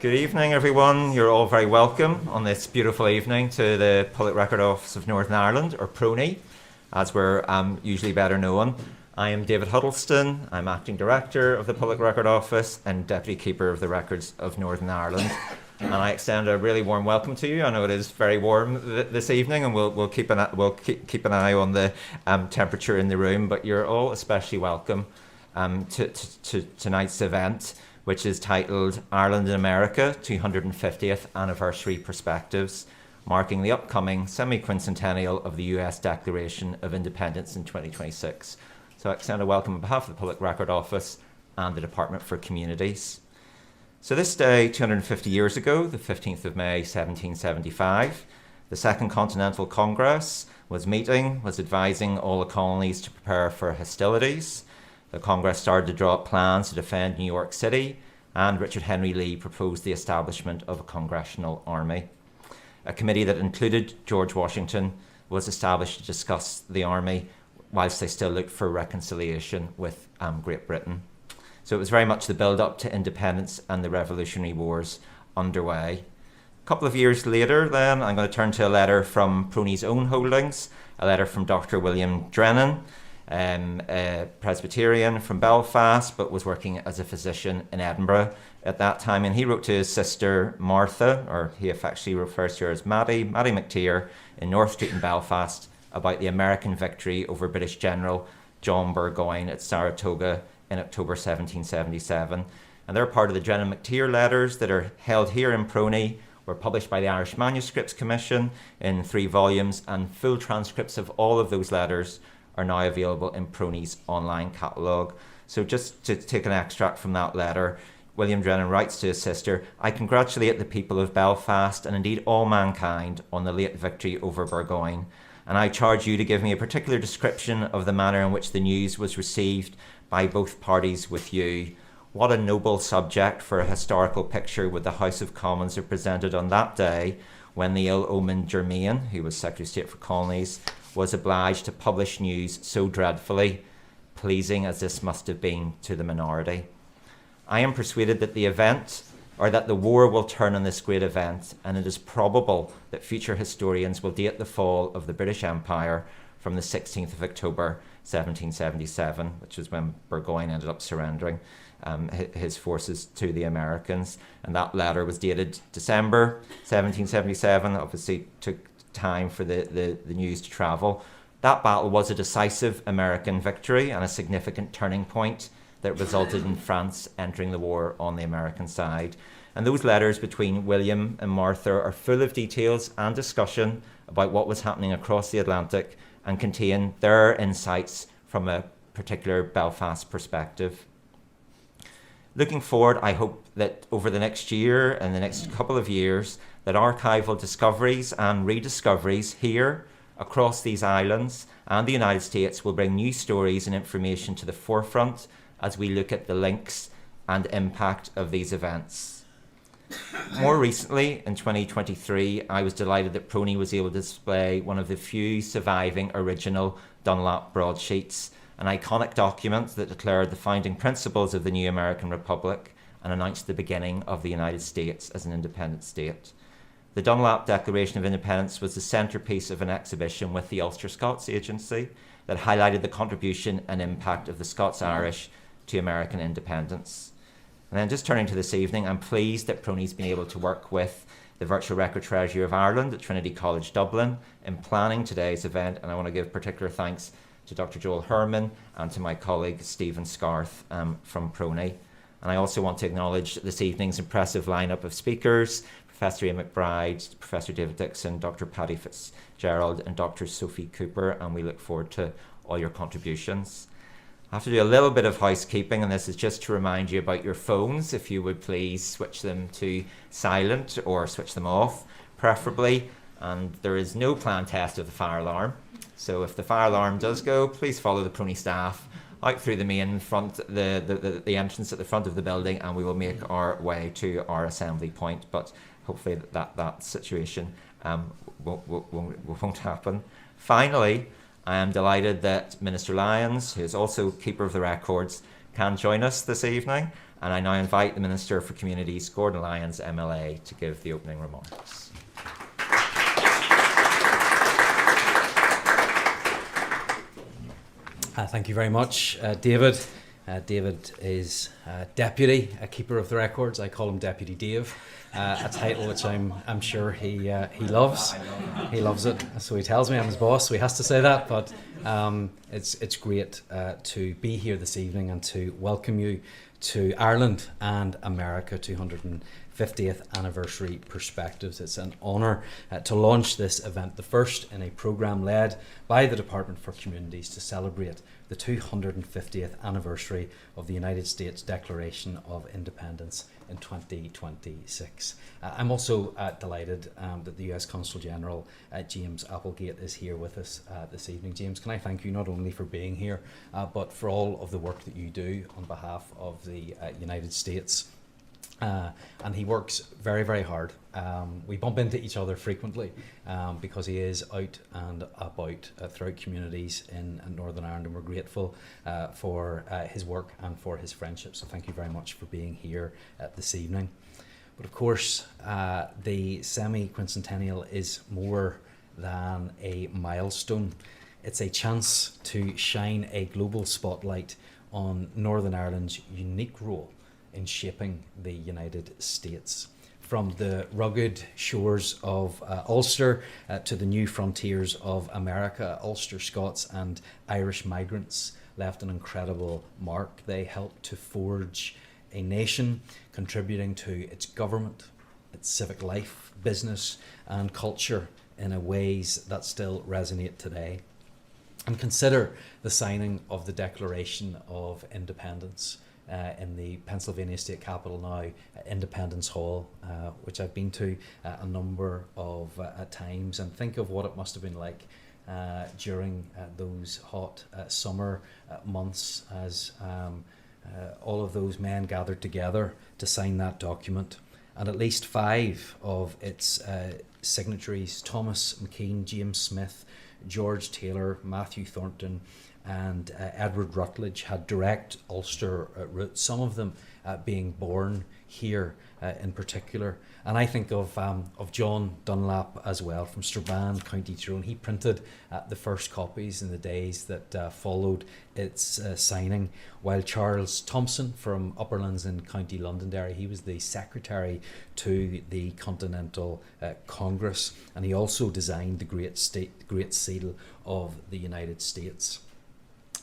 Good evening, everyone. You're all very welcome on this beautiful evening to the Public Record Office of Northern Ireland, or PRONI, as we're usually better known. I am David Huddleston. I'm Acting Director of the Public Record Office and Deputy Keeper of the Records of Northern Ireland. And I extend a really warm welcome to you. I know it is very warm this evening, and we'll keep an eye on the temperature in the room. But you're all especially welcome to tonight's event, which is titled Ireland and America 250th Anniversary Perspectives, marking the upcoming semi-quincentennial of the US Declaration of Independence in 2026. So I extend a welcome on behalf of the Public Record Office and the Department for Communities. So this day, 250 years ago, the 15th of May, 1775, the Second Continental Congress was advising all the colonies to prepare for hostilities. The Congress started to draw up plans to defend New York City, and Richard Henry Lee proposed the establishment of a congressional army. A committee that included George Washington was established to discuss the army whilst they still looked for reconciliation with Great Britain. So it was very much the build-up to independence and the Revolutionary Wars underway. A couple of years later then, I'm going to turn to a letter from PRONI's own holdings, a letter from Dr. William Drennan, a Presbyterian from Belfast, but was working as a physician in Edinburgh at that time. And he wrote to his sister Martha, or he affectionately refers to her as Maddie McTeer, in North Street in Belfast, about the American victory over British General John Burgoyne at Saratoga in October 1777. And they're part of the Drennan-McTeer letters that are held here in PRONI, were published by the Irish Manuscripts Commission in 3 volumes, and full transcripts of all of those letters are now available in PRONI's online catalogue. So just to take an extract from that letter, William Drennan writes to his sister, "I congratulate the people of Belfast and indeed all mankind on the late victory over Burgoyne, and I charge you to give me a particular description of the manner in which the news was received by both parties with you. What a noble subject for a historical picture would the House of Commons have presented on that day when the ill-omened Germain, who was Secretary of State for Colonies, was obliged to publish news so dreadfully pleasing as this must have been to the minority. I am persuaded that the war will turn on this great event, and it is probable that future historians will date the fall of the British Empire from the 16th of October 1777, which is when Burgoyne ended up surrendering his forces to the Americans. And that letter was dated December 1777, obviously took time for the news to travel. That battle was a decisive American victory and a significant turning point that resulted in France entering the war on the American side. And those letters between William and Martha are full of details and discussion about what was happening across the Atlantic and contain their insights from a particular Belfast perspective. Looking forward, I hope that over the next year and the next couple of years, that archival discoveries and rediscoveries here across these islands and the United States will bring new stories and information to the forefront as we look at the links and impact of these events. More recently, in 2023, I was delighted that PRONI was able to display one of the few surviving original Dunlap broadsheets, an iconic document that declared the founding principles of the new American Republic and announced the beginning of the United States as an independent state. The Dunlap Declaration of Independence was the centrepiece of an exhibition with the Ulster Scots Agency that highlighted the contribution and impact of the Scots-Irish to American independence. And then just turning to this evening, I'm pleased that PRONI's been able to work with the Virtual Record Treasury of Ireland at Trinity College Dublin in planning today's event, and I want to give particular thanks to Dr. Joel Herman and to my colleague Stephen Scarth from PRONI. And I also want to acknowledge this evening's impressive lineup of speakers: Professor Ian McBride, Professor David Dickson, Dr. Patrick Fitzgerald, and Dr. Sophie Cooper, and we look forward to all your contributions. I have to do a little bit of housekeeping, and this is just to remind you about your phones. If you would please switch them to silent or switch them off, preferably. And there is no planned test of the fire alarm. So if the fire alarm does go, please follow the PRONI staff out through the main front, the entrance at the front of the building, and we will make our way to our assembly point. But hopefully that situation won't happen. Finally, I am delighted that Minister Lyons, who is also Keeper of the Records, can join us this evening. And I now invite the Minister for Communities, Gordon Lyons, MLA, to give the opening remarks. Thank you very much, David. David is Deputy Keeper of the Records. I call him Deputy Dave, a title which I'm sure he loves. He loves it, so he tells me I'm his boss, so he has to say that. But it's great to be here this evening and to welcome you to Ireland and America 250th Anniversary Perspectives. It's an honour to launch this event, the first in a programme led by the Department for Communities to celebrate the 250th anniversary of the United States Declaration of Independence in 2026. I'm also delighted that the US Consul General James Applegate is here with us this evening. James, can I thank you not only for being here, but for all of the work that you do on behalf of the United States. And he works very, very hard. We bump into each other frequently because he is out and about throughout communities in Northern Ireland, and we're grateful for his work and for his friendship. So thank you very much for being here this evening. But of course, the semi-quincentennial is more than a milestone. It's a chance to shine a global spotlight on Northern Ireland's unique role in shaping the United States. From the rugged shores of Ulster to the new frontiers of America, Ulster Scots and Irish migrants left an incredible mark. They helped to forge a nation, contributing to its government, its civic life, business and culture in a ways that still resonate today. And consider the signing of the Declaration of Independence in the Pennsylvania State Capitol now, Independence Hall, which I've been to a number of times, and think of what it must have been like during those hot summer months as all of those men gathered together to sign that document. And at least 5 of its signatories, Thomas McKean, James Smith, George Taylor, Matthew Thornton and Edward Rutledge, had direct Ulster roots, some of them being born here in particular. And I think of John Dunlap as well from Strabane, County Tyrone. He printed the first copies in the days that followed its signing, while Charles Thompson from Upperlands in County Londonderry, he was the secretary to the Continental Congress, and he also designed the Great Seal of the United States.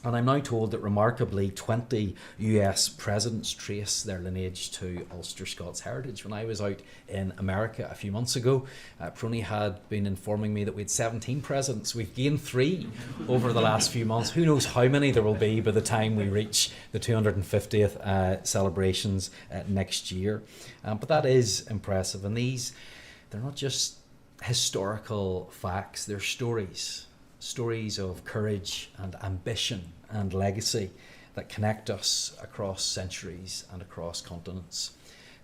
And I'm now told that remarkably 20 US presidents trace their lineage to Ulster Scots heritage. When I was out in America a few months ago, PRONI had been informing me that we had 17 presidents. We've gained 3 over the last few months. Who knows how many there will be by the time we reach the 250th celebrations next year. But that is impressive. And they're not just historical facts, they're stories. Stories of courage and ambition and legacy that connect us across centuries and across continents.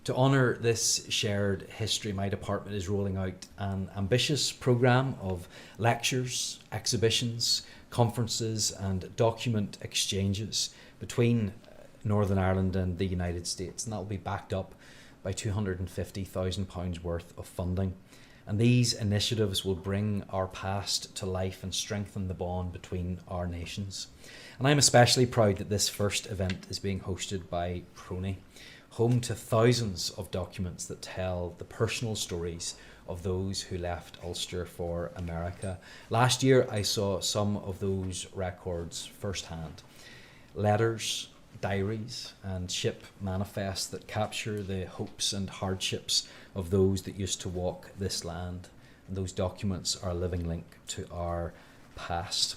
To honour this shared history, my department is rolling out an ambitious programme of lectures, exhibitions, conferences and document exchanges between Northern Ireland and the United States, and that will be backed up by £250,000 worth of funding. And these initiatives will bring our past to life and strengthen the bond between our nations. And I'm especially proud that this first event is being hosted by PRONI, home to thousands of documents that tell the personal stories of those who left Ulster for America. Last year, I saw some of those records firsthand. Letters, diaries and ship manifests that capture the hopes and hardships of those that used to walk this land. And those documents are a living link to our past.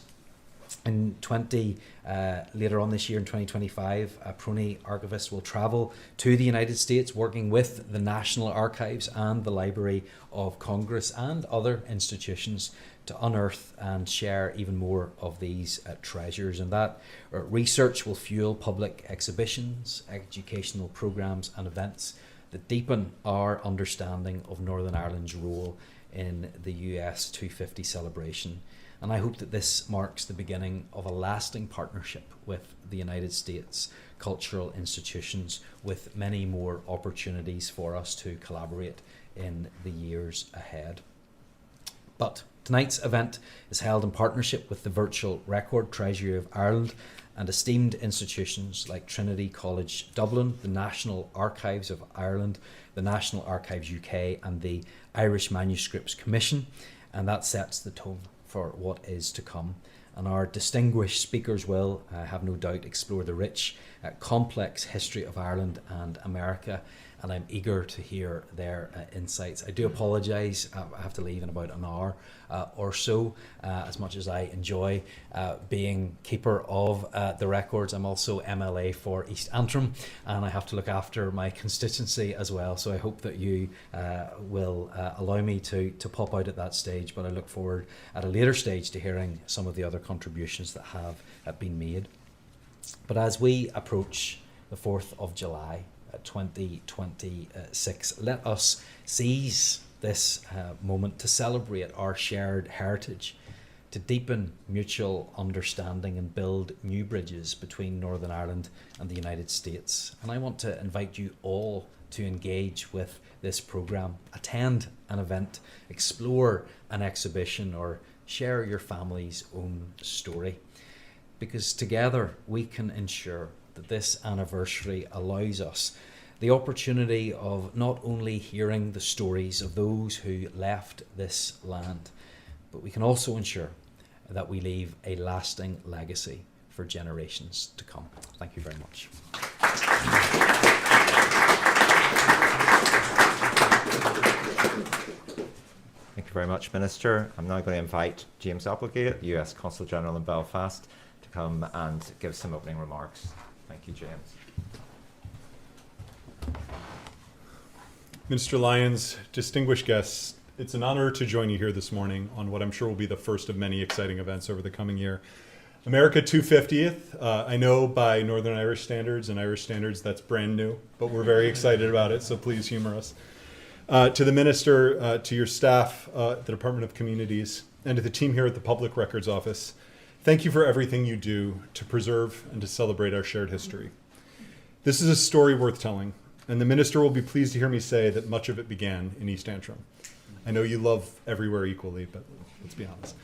Later on this year in 2025, PRONI archivists will travel to the United States, working with the National Archives and the Library of Congress and other institutions to unearth and share even more of these treasures. And that research will fuel public exhibitions, educational programs and events that deepen our understanding of Northern Ireland's role in the US 250 celebration. And I hope that this marks the beginning of a lasting partnership with the United States cultural institutions, with many more opportunities for us to collaborate in the years ahead. But tonight's event is held in partnership with the Virtual Record Treasury of Ireland and esteemed institutions like Trinity College Dublin, the National Archives of Ireland, the National Archives UK, and the Irish Manuscripts Commission, and that sets the tone for what is to come. And our distinguished speakers will, I have no doubt, explore the rich, complex history of Ireland and America, and I'm eager to hear their insights. I do apologise, I have to leave in about an hour or so. As much as I enjoy being keeper of the records, I'm also MLA for East Antrim, and I have to look after my constituency as well. So I hope that you will allow me to pop out at that stage, but I look forward at a later stage to hearing some of the other contributions that have been made. But as we approach the 4th of July, 2026, let us seize this moment to celebrate our shared heritage, to deepen mutual understanding and build new bridges between Northern Ireland and the United States. And I want to invite you all to engage with this programme, attend an event, explore an exhibition, or share your family's own story. Because together we can ensure that this anniversary allows us the opportunity of not only hearing the stories of those who left this land, but we can also ensure that we leave a lasting legacy for generations to come. Thank you very much. Thank you very much, Minister. I'm now going to invite James Applegate, US Consul General in Belfast, to come and give some opening remarks. Thank you, James. Minister Lyons, distinguished guests, it's an honor to join you here this morning on what I'm sure will be the first of many exciting events over the coming year. America 250th, I know by Northern Irish standards and Irish standards that's brand new, but we're very excited about it, so please humor us. To the Minister, to your staff, the Department of Communities, and to the team here at the Public Records Office, thank you for everything you do to preserve and to celebrate our shared history. This is a story worth telling, and the Minister will be pleased to hear me say that much of it began in East Antrim. I know you love everywhere equally, but let's be honest.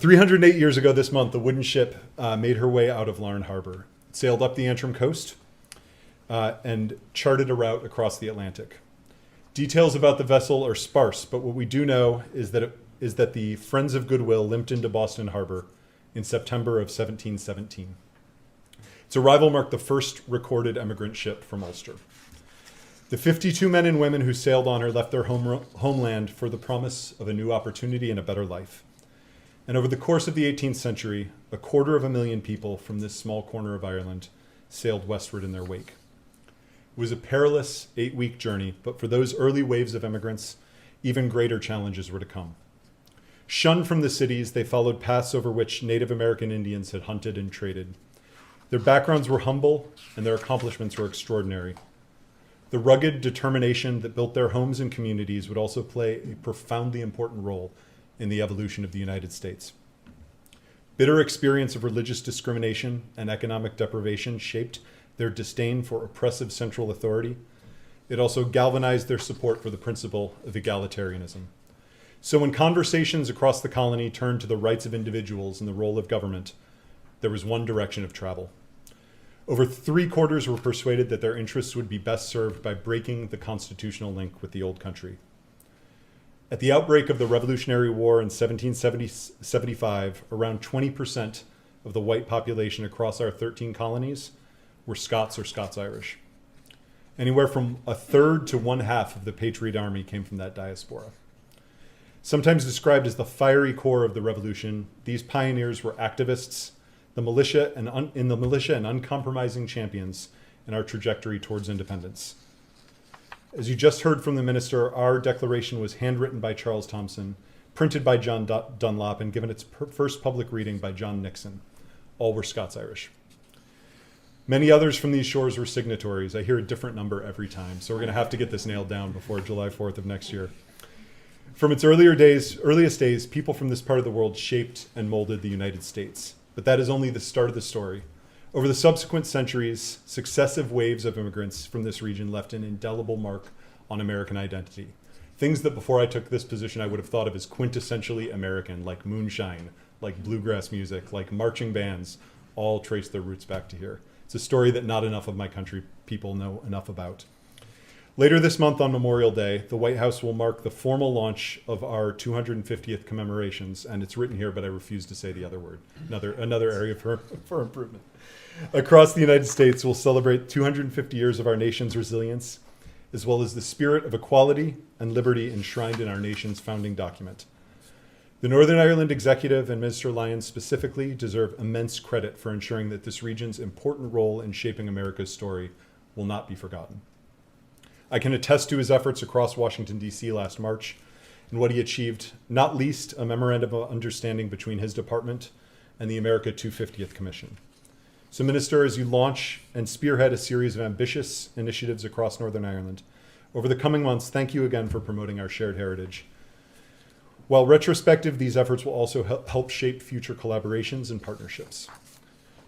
308 years ago this month, a wooden ship made her way out of Larne Harbor, sailed up the Antrim coast, and charted a route across the Atlantic. Details about the vessel are sparse, but what we do know is that the Friends of Goodwill limped into Boston Harbor in September of 1717. Its arrival marked the first recorded emigrant ship from Ulster. The 52 men and women who sailed on her left their homeland for the promise of a new opportunity and a better life. And over the course of the 18th century, 250,000 people from this small corner of Ireland sailed westward in their wake. It was a perilous 8-week journey, but for those early waves of immigrants, even greater challenges were to come. Shunned from the cities, they followed paths over which Native American Indians had hunted and traded. Their backgrounds were humble, and their accomplishments were extraordinary. The rugged determination that built their homes and communities would also play a profoundly important role in the evolution of the United States. Bitter experience of religious discrimination and economic deprivation shaped their disdain for oppressive central authority. It also galvanized their support for the principle of egalitarianism. So when conversations across the colony turned to the rights of individuals and the role of government, there was one direction of travel. Over 3/4 were persuaded that their interests would be best served by breaking the constitutional link with the old country. At the outbreak of the Revolutionary War in 1775, around 20% of the white population across our 13 colonies were Scots or Scots-Irish. Anywhere from 1/3 to 1/2 of the Patriot Army came from that diaspora. Sometimes described as the fiery core of the revolution, these pioneers were activists, in the militia and uncompromising champions in our trajectory towards independence. As you just heard from the Minister, our declaration was handwritten by Charles Thomson, printed by John Dunlop, and given its first public reading by John Nixon. All were Scots-Irish. Many others from these shores were signatories. I hear a different number every time, so we're going to have to get this nailed down before July 4th of next year. From its earliest days, people from this part of the world shaped and molded the United States. But that is only the start of the story. Over the subsequent centuries, successive waves of immigrants from this region left an indelible mark on American identity. Things that before I took this position I would have thought of as quintessentially American, like moonshine, like bluegrass music, like marching bands, all trace their roots back to here. It's a story that not enough of my country people know enough about. Later this month on Memorial Day, the White House will mark the formal launch of our 250th commemorations, and it's written here, but I refuse to say the other word. Another area for improvement. Across the United States, we'll celebrate 250 years of our nation's resilience, as well as the spirit of equality and liberty enshrined in our nation's founding document. The Northern Ireland Executive and Minister Lyons specifically deserve immense credit for ensuring that this region's important role in shaping America's story will not be forgotten. I can attest to his efforts across Washington, D.C. last March and what he achieved, not least a memorandum of understanding between his department and the America 250th Commission. So, Minister, as you launch and spearhead a series of ambitious initiatives across Northern Ireland, over the coming months, thank you again for promoting our shared heritage. While retrospective, these efforts will also help shape future collaborations and partnerships.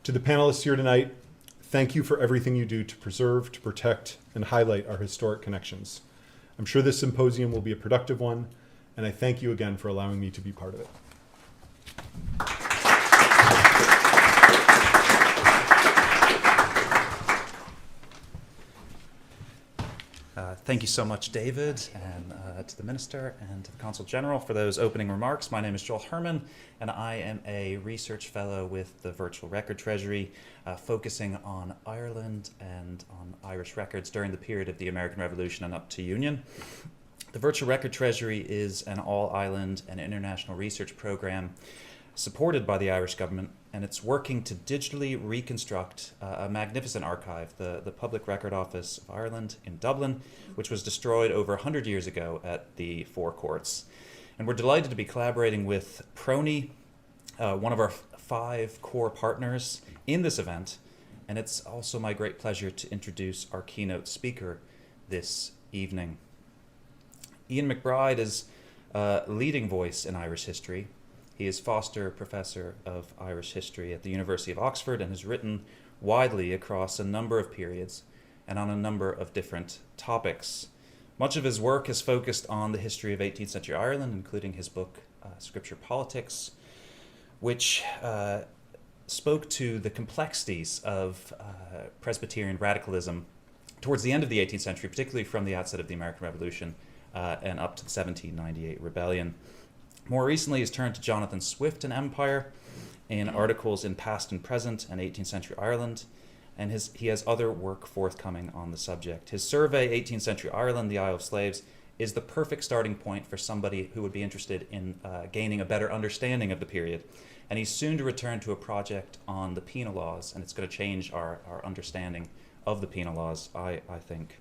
To the panelists here tonight, thank you for everything you do to preserve, to protect, and highlight our historic connections. I'm sure this symposium will be a productive one, and I thank you again for allowing me to be part of it. Thank you so much, David, and to the Minister and to the Consul General for those opening remarks. My name is Joel Herman, and I am a research fellow with the Virtual Record Treasury, focusing on Ireland and on Irish records during the period of the American Revolution and up to Union. The Virtual Record Treasury is an all-island and international research program supported by the Irish government, and it's working to digitally reconstruct a magnificent archive, the Public Record Office of Ireland in Dublin, which was destroyed over 100 years ago at the Four Courts. And we're delighted to be collaborating with PRONI, one of our 5 core partners in this event, and it's also my great pleasure to introduce our keynote speaker this evening. Ian McBride is a leading voice in Irish history. He is Foster Professor of Irish History at the University of Oxford and has written widely across a number of periods and on a number of different topics. Much of his work is focused on the history of 18th century Ireland, including his book, Scripture Politics, which spoke to the complexities of Presbyterian radicalism towards the end of the 18th century, particularly from the outset of the American Revolution and up to the 1798 rebellion. More recently, he's turned to Jonathan Swift and Empire in articles in Past and Present and 18th Century Ireland, and he has other work forthcoming on the subject. His survey, 18th Century Ireland, the Isle of Slaves, is the perfect starting point for somebody who would be interested in gaining a better understanding of the period. And he's soon to return to a project on the penal laws, and it's going to change our understanding of the penal laws, I think.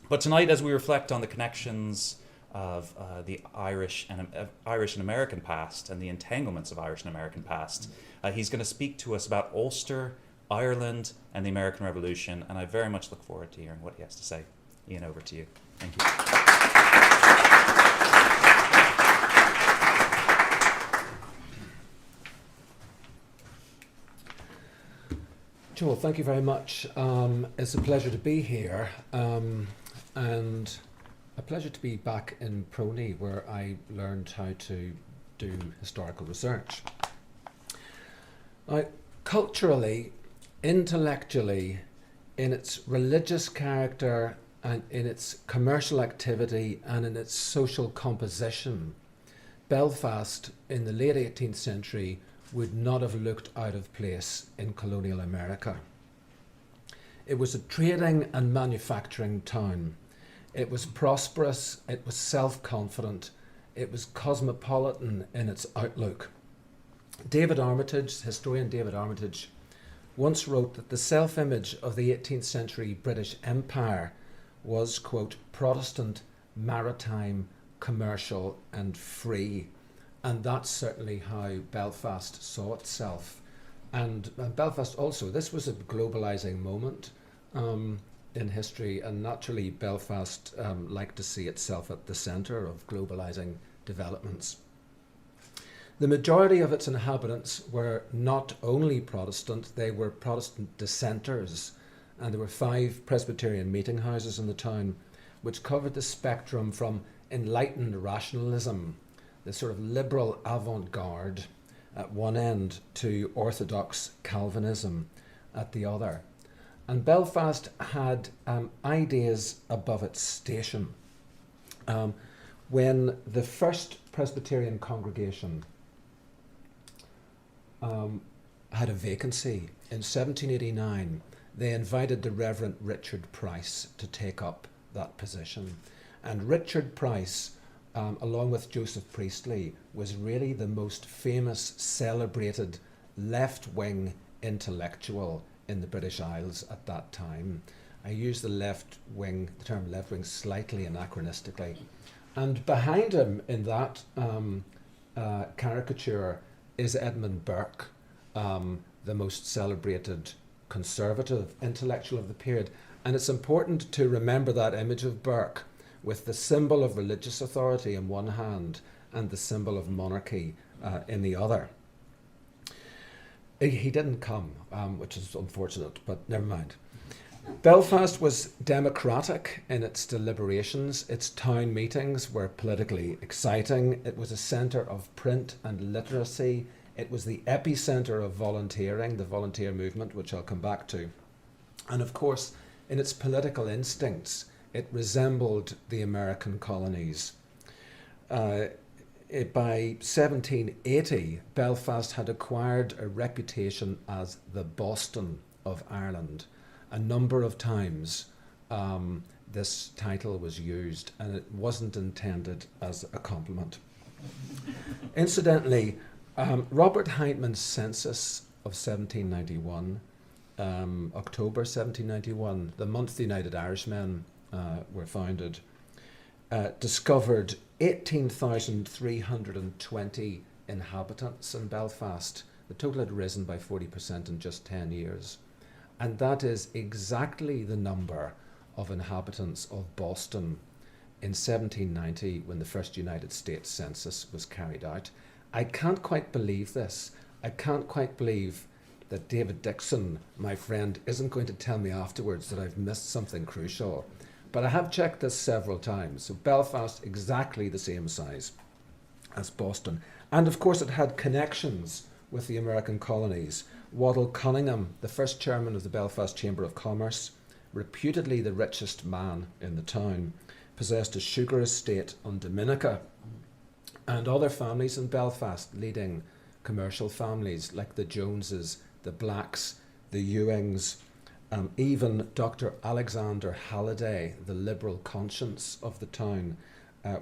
But tonight, as we reflect on the connections of the Irish and American past and the entanglements of Irish and American past, he's going to speak to us about Ulster, Ireland, and the American Revolution, and I very much look forward to hearing what he has to say. Ian, over to you. Thank you. Joel, thank you very much. It's a pleasure to be here, and a pleasure to be back in PRONI, where I learned how to do historical research. Culturally, intellectually, in its religious character and in its commercial activity and in its social composition, Belfast in the late 18th century would not have looked out of place in colonial America. It was a trading and manufacturing town. It was prosperous, it was self-confident, it was cosmopolitan in its outlook. David Armitage, historian David Armitage, once wrote that the self-image of the 18th century British Empire was, quote, Protestant, maritime, commercial and free. And that's certainly how Belfast saw itself. And Belfast also, this was a globalizing moment. in history, and naturally Belfast liked to see itself at the centre of globalising developments. The majority of its inhabitants were not only Protestant, they were Protestant dissenters, and there were 5 Presbyterian meeting houses in the town, which covered the spectrum from enlightened rationalism, the sort of liberal avant-garde at one end, to orthodox Calvinism at the other. And Belfast had ideas above its station. When the first Presbyterian congregation had a vacancy in 1789, they invited the Reverend Richard Price to take up that position. And Richard Price, along with Joseph Priestley, was really the most famous, celebrated left-wing intellectual in the British Isles at that time. I use the term left wing slightly anachronistically. And behind him in that caricature is Edmund Burke, the most celebrated conservative intellectual of the period. And it's important to remember that image of Burke with the symbol of religious authority in one hand and the symbol of monarchy in the other. He didn't come, which is unfortunate, but never mind. Belfast was democratic in its deliberations. Its town meetings were politically exciting. It was a centre of print and literacy. It was the epicentre of volunteering, the volunteer movement, which I'll come back to. And of course, in its political instincts, it resembled the American colonies. By 1780, Belfast had acquired a reputation as the Boston of Ireland. A number of times this title was used, and it wasn't intended as a compliment. Incidentally, Robert Heintman's census of 1791, October 1791, the month the United Irishmen were founded, discovered 18,320 inhabitants in Belfast. The total had risen by 40% in just 10 years. And that is exactly the number of inhabitants of Boston in 1790 when the first United States Census was carried out. I can't quite believe this. I can't quite believe that David Dickson, my friend, isn't going to tell me afterwards that I've missed something crucial. But I have checked this several times. So Belfast, exactly the same size as Boston. And of course it had connections with the American colonies. Waddell Cunningham, the first chairman of the Belfast Chamber of Commerce, reputedly the richest man in the town, possessed a sugar estate on Dominica. And other families in Belfast, leading commercial families like the Joneses, the Blacks, the Ewings, even Dr. Alexander Halliday, the liberal conscience of the town,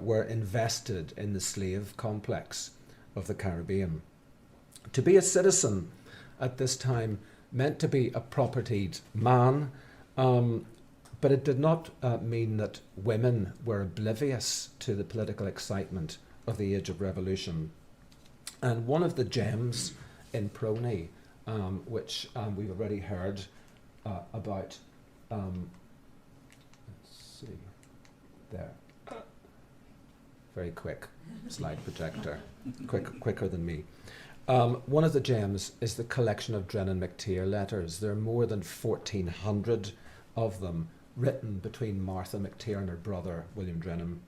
were invested in the slave complex of the Caribbean. To be a citizen at this time meant to be a propertied man, but it did not mean that women were oblivious to the political excitement of the Age of Revolution. And one of the gems in PRONI, which we've already heard about, let's see, there, very quick slide projector, quicker than me. One of the gems is the collection of Drennan McTeer letters. There are more than 1,400 of them written between Martha McTeer and her brother, William Drennan.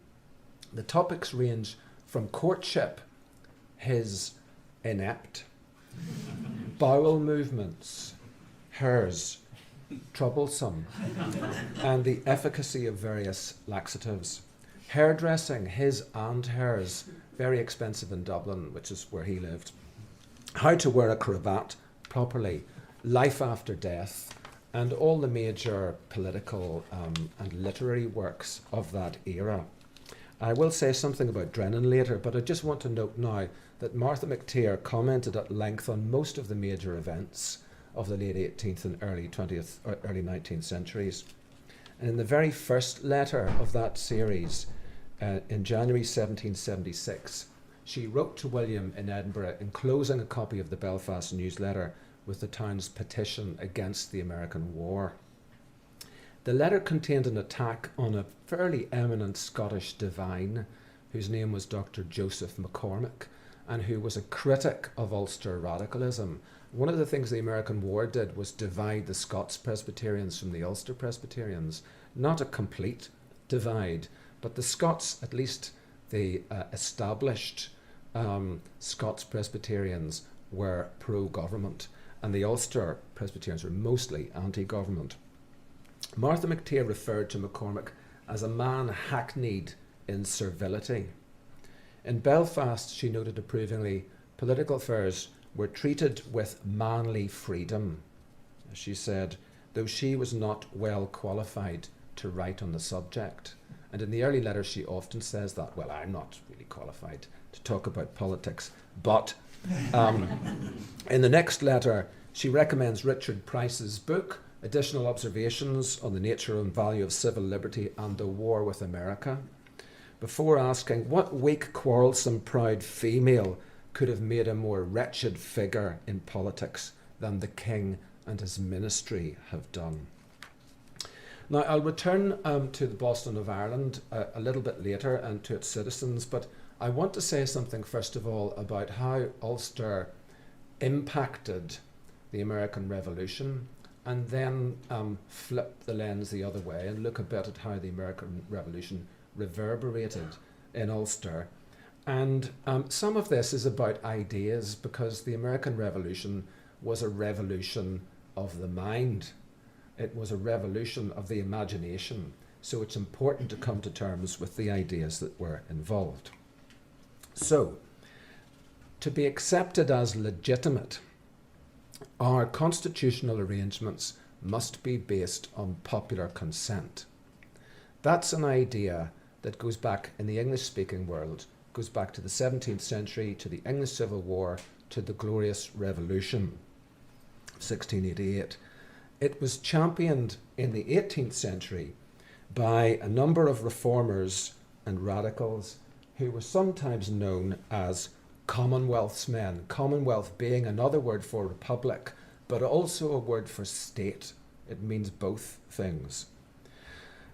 The topics range from courtship, his inept, bowel movements, hers, troublesome, and the efficacy of various laxatives. Hairdressing, his and hers, very expensive in Dublin, which is where he lived. How to wear a cravat properly, life after death, and all the major political and literary works of that era. I will say something about Drennan later, but I just want to note now that Martha McTeer commented at length on most of the major events of the late 18th and early 20th or early 19th centuries. And in the very first letter of that series, in January 1776, she wrote to William in Edinburgh, enclosing a copy of the Belfast newsletter with the town's petition against the American war. The letter contained an attack on a fairly eminent Scottish divine whose name was Dr Joseph McCormick, and who was a critic of Ulster radicalism. One of the things the American War did was divide the Scots Presbyterians from the Ulster Presbyterians. Not a complete divide, but the Scots, at least the established Scots Presbyterians, were pro-government, and the Ulster Presbyterians were mostly anti-government. Martha McTeer referred to McCormick as a man hackneyed in servility. In Belfast, she noted approvingly, political affairs were treated with manly freedom. She said, though she was not well qualified to write on the subject. And in the early letters, she often says that, well, I'm not really qualified to talk about politics. But in the next letter, she recommends Richard Price's book, Additional Observations on the Nature and Value of Civil Liberty and the War with America, before asking what weak, quarrelsome, proud female could have made a more wretched figure in politics than the king and his ministry have done. Now, I'll return to the Boston of Ireland a little bit later and to its citizens, but I want to say something first of all about how Ulster impacted the American Revolution, and then flip the lens the other way and look a bit at how the American Revolution reverberated in Ulster. And some of this is about ideas, because the American Revolution was a revolution of the mind. It was a revolution of the imagination. So it's important to come to terms with the ideas that were involved. So, to be accepted as legitimate, our constitutional arrangements must be based on popular consent. That's an idea that goes back in the English-speaking world, goes back to the 17th century, to the English Civil War, to the Glorious Revolution of 1688. It was championed in the 18th century by a number of reformers and radicals who were sometimes known as Commonwealth's men, Commonwealth being another word for republic, but also a word for state. It means both things.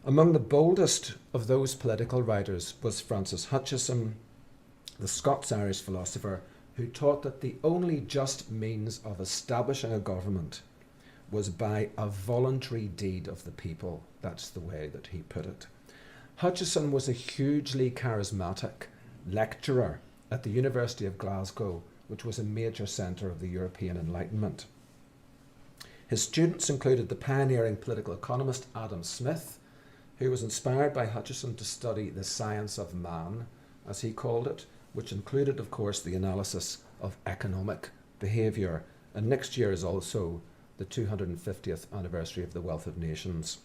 Among the boldest of those political writers was Francis Hutcheson, the Scots-Irish philosopher, who taught that the only just means of establishing a government was by a voluntary deed of the people. That's the way that he put it. Hutcheson was a hugely charismatic lecturer at the University of Glasgow, which was a major centre of the European Enlightenment. His students included the pioneering political economist Adam Smith, who was inspired by Hutcheson to study the science of man, as he called it, which included, of course, the analysis of economic behaviour. And next year is also the 250th anniversary of the Wealth of Nations.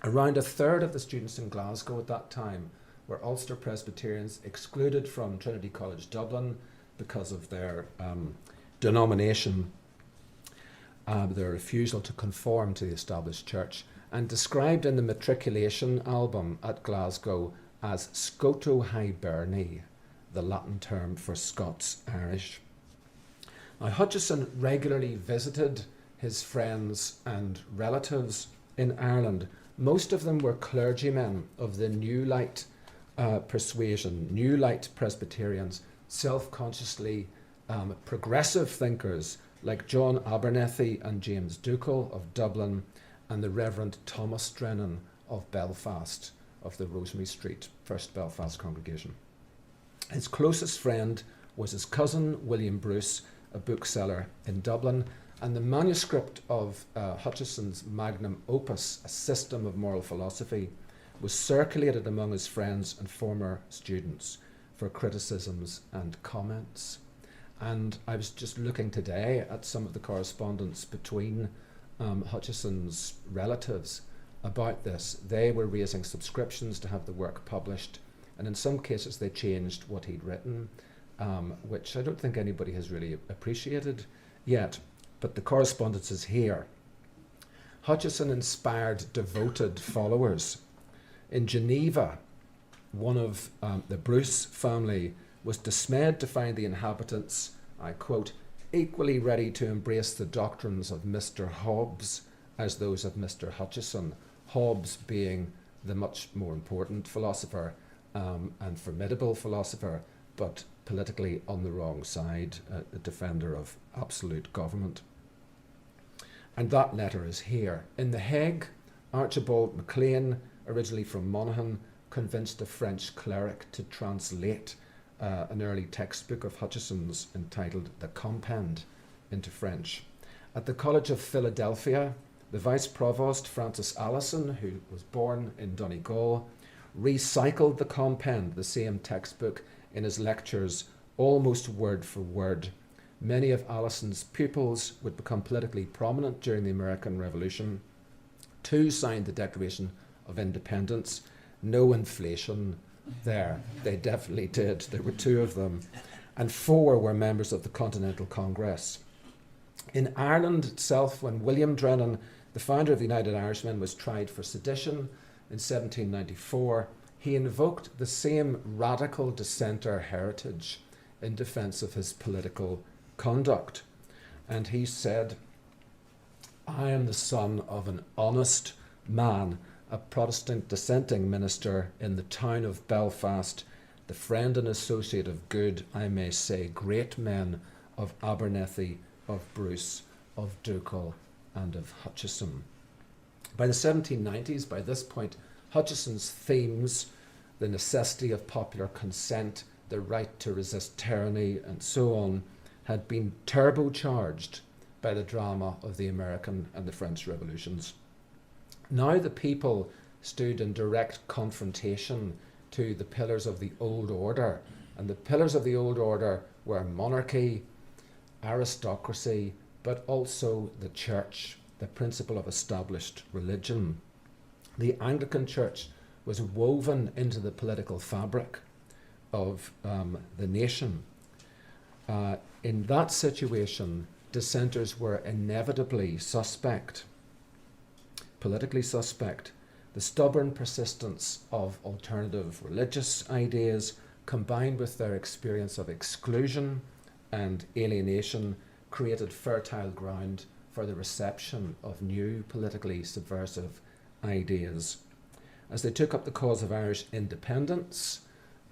Around a third of the students in Glasgow at that time were Ulster Presbyterians, excluded from Trinity College Dublin because of their denomination, their refusal to conform to the established church, and described in the matriculation album at Glasgow as Scoto Hiberni, the Latin term for Scots-Irish. Now, Hutcheson regularly visited his friends and relatives in Ireland. Most of them were clergymen of the New Light persuasion, New Light Presbyterians, self-consciously progressive thinkers like John Abernethy and James Ducal of Dublin, and the Reverend Thomas Drennan of Belfast, of the Rosemary Street First Belfast congregation. His closest friend was his cousin William Bruce, a bookseller in Dublin, and the manuscript of Hutcheson's magnum opus, A System of Moral Philosophy, was circulated among his friends and former students for criticisms and comments. And I was just looking today at some of the correspondence between Hutcheson's relatives about this. They were raising subscriptions to have the work published, and in some cases they changed what he'd written, which I don't think anybody has really appreciated yet, but the correspondence is here. Hutcheson inspired devoted followers. In Geneva, one of the Bruce family was dismayed to find the inhabitants, I quote, equally ready to embrace the doctrines of Mr. Hobbes as those of Mr. Hutcheson, Hobbes being the much more important philosopher and formidable philosopher, but politically on the wrong side, a defender of absolute government. And that letter is here. In The Hague, Archibald MacLean, originally from Monaghan, convinced a French cleric to translate an early textbook of Hutcheson's entitled The Compend into French. At the College of Philadelphia, the Vice Provost, Francis Allison, who was born in Donegal, recycled The Compend, the same textbook, in his lectures almost word for word. Many of Allison's pupils would become politically prominent during the American Revolution. 2 signed the Declaration of Independence. No inflation there. They definitely did. There were 2 of them. And 4 were members of the Continental Congress. In Ireland itself, when William Drennan, the founder of the United Irishmen, was tried for sedition in 1794, he invoked the same radical dissenter heritage in defence of his political conduct. And he said, "I am the son of an honest man, a Protestant dissenting minister in the town of Belfast, the friend and associate of good, I may say, great men of Abernethy, of Bruce, of Ducal, and of Hutcheson." By the 1790s, by this point, Hutcheson's themes, the necessity of popular consent, the right to resist tyranny, and so on, had been turbocharged by the drama of the American and the French revolutions. Now the people stood in direct confrontation to the pillars of the old order, and the pillars of the old order were monarchy, aristocracy, but also the church, the principle of established religion. The Anglican Church was woven into the political fabric of the nation. In that situation, dissenters were inevitably suspect, politically suspect. The stubborn persistence of alternative religious ideas, combined with their experience of exclusion and alienation, created fertile ground for the reception of new politically subversive ideas. As they took up the cause of Irish independence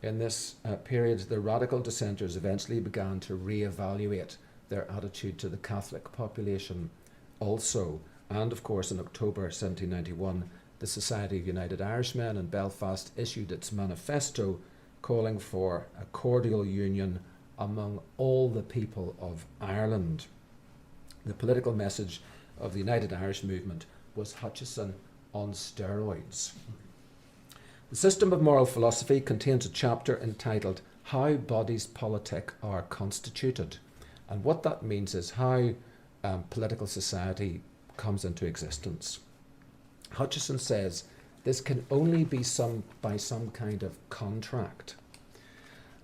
in this period, the radical dissenters eventually began to re-evaluate their attitude to the Catholic population also. And of course, in October 1791, the Society of United Irishmen in Belfast issued its manifesto calling for a cordial union among all the people of Ireland. The political message of the United Irish movement was Hutcheson on steroids. The System of Moral Philosophy contains a chapter entitled How Bodies Politic Are Constituted. And what that means is how political society comes into existence. Hutcheson says this can only be by some kind of contract.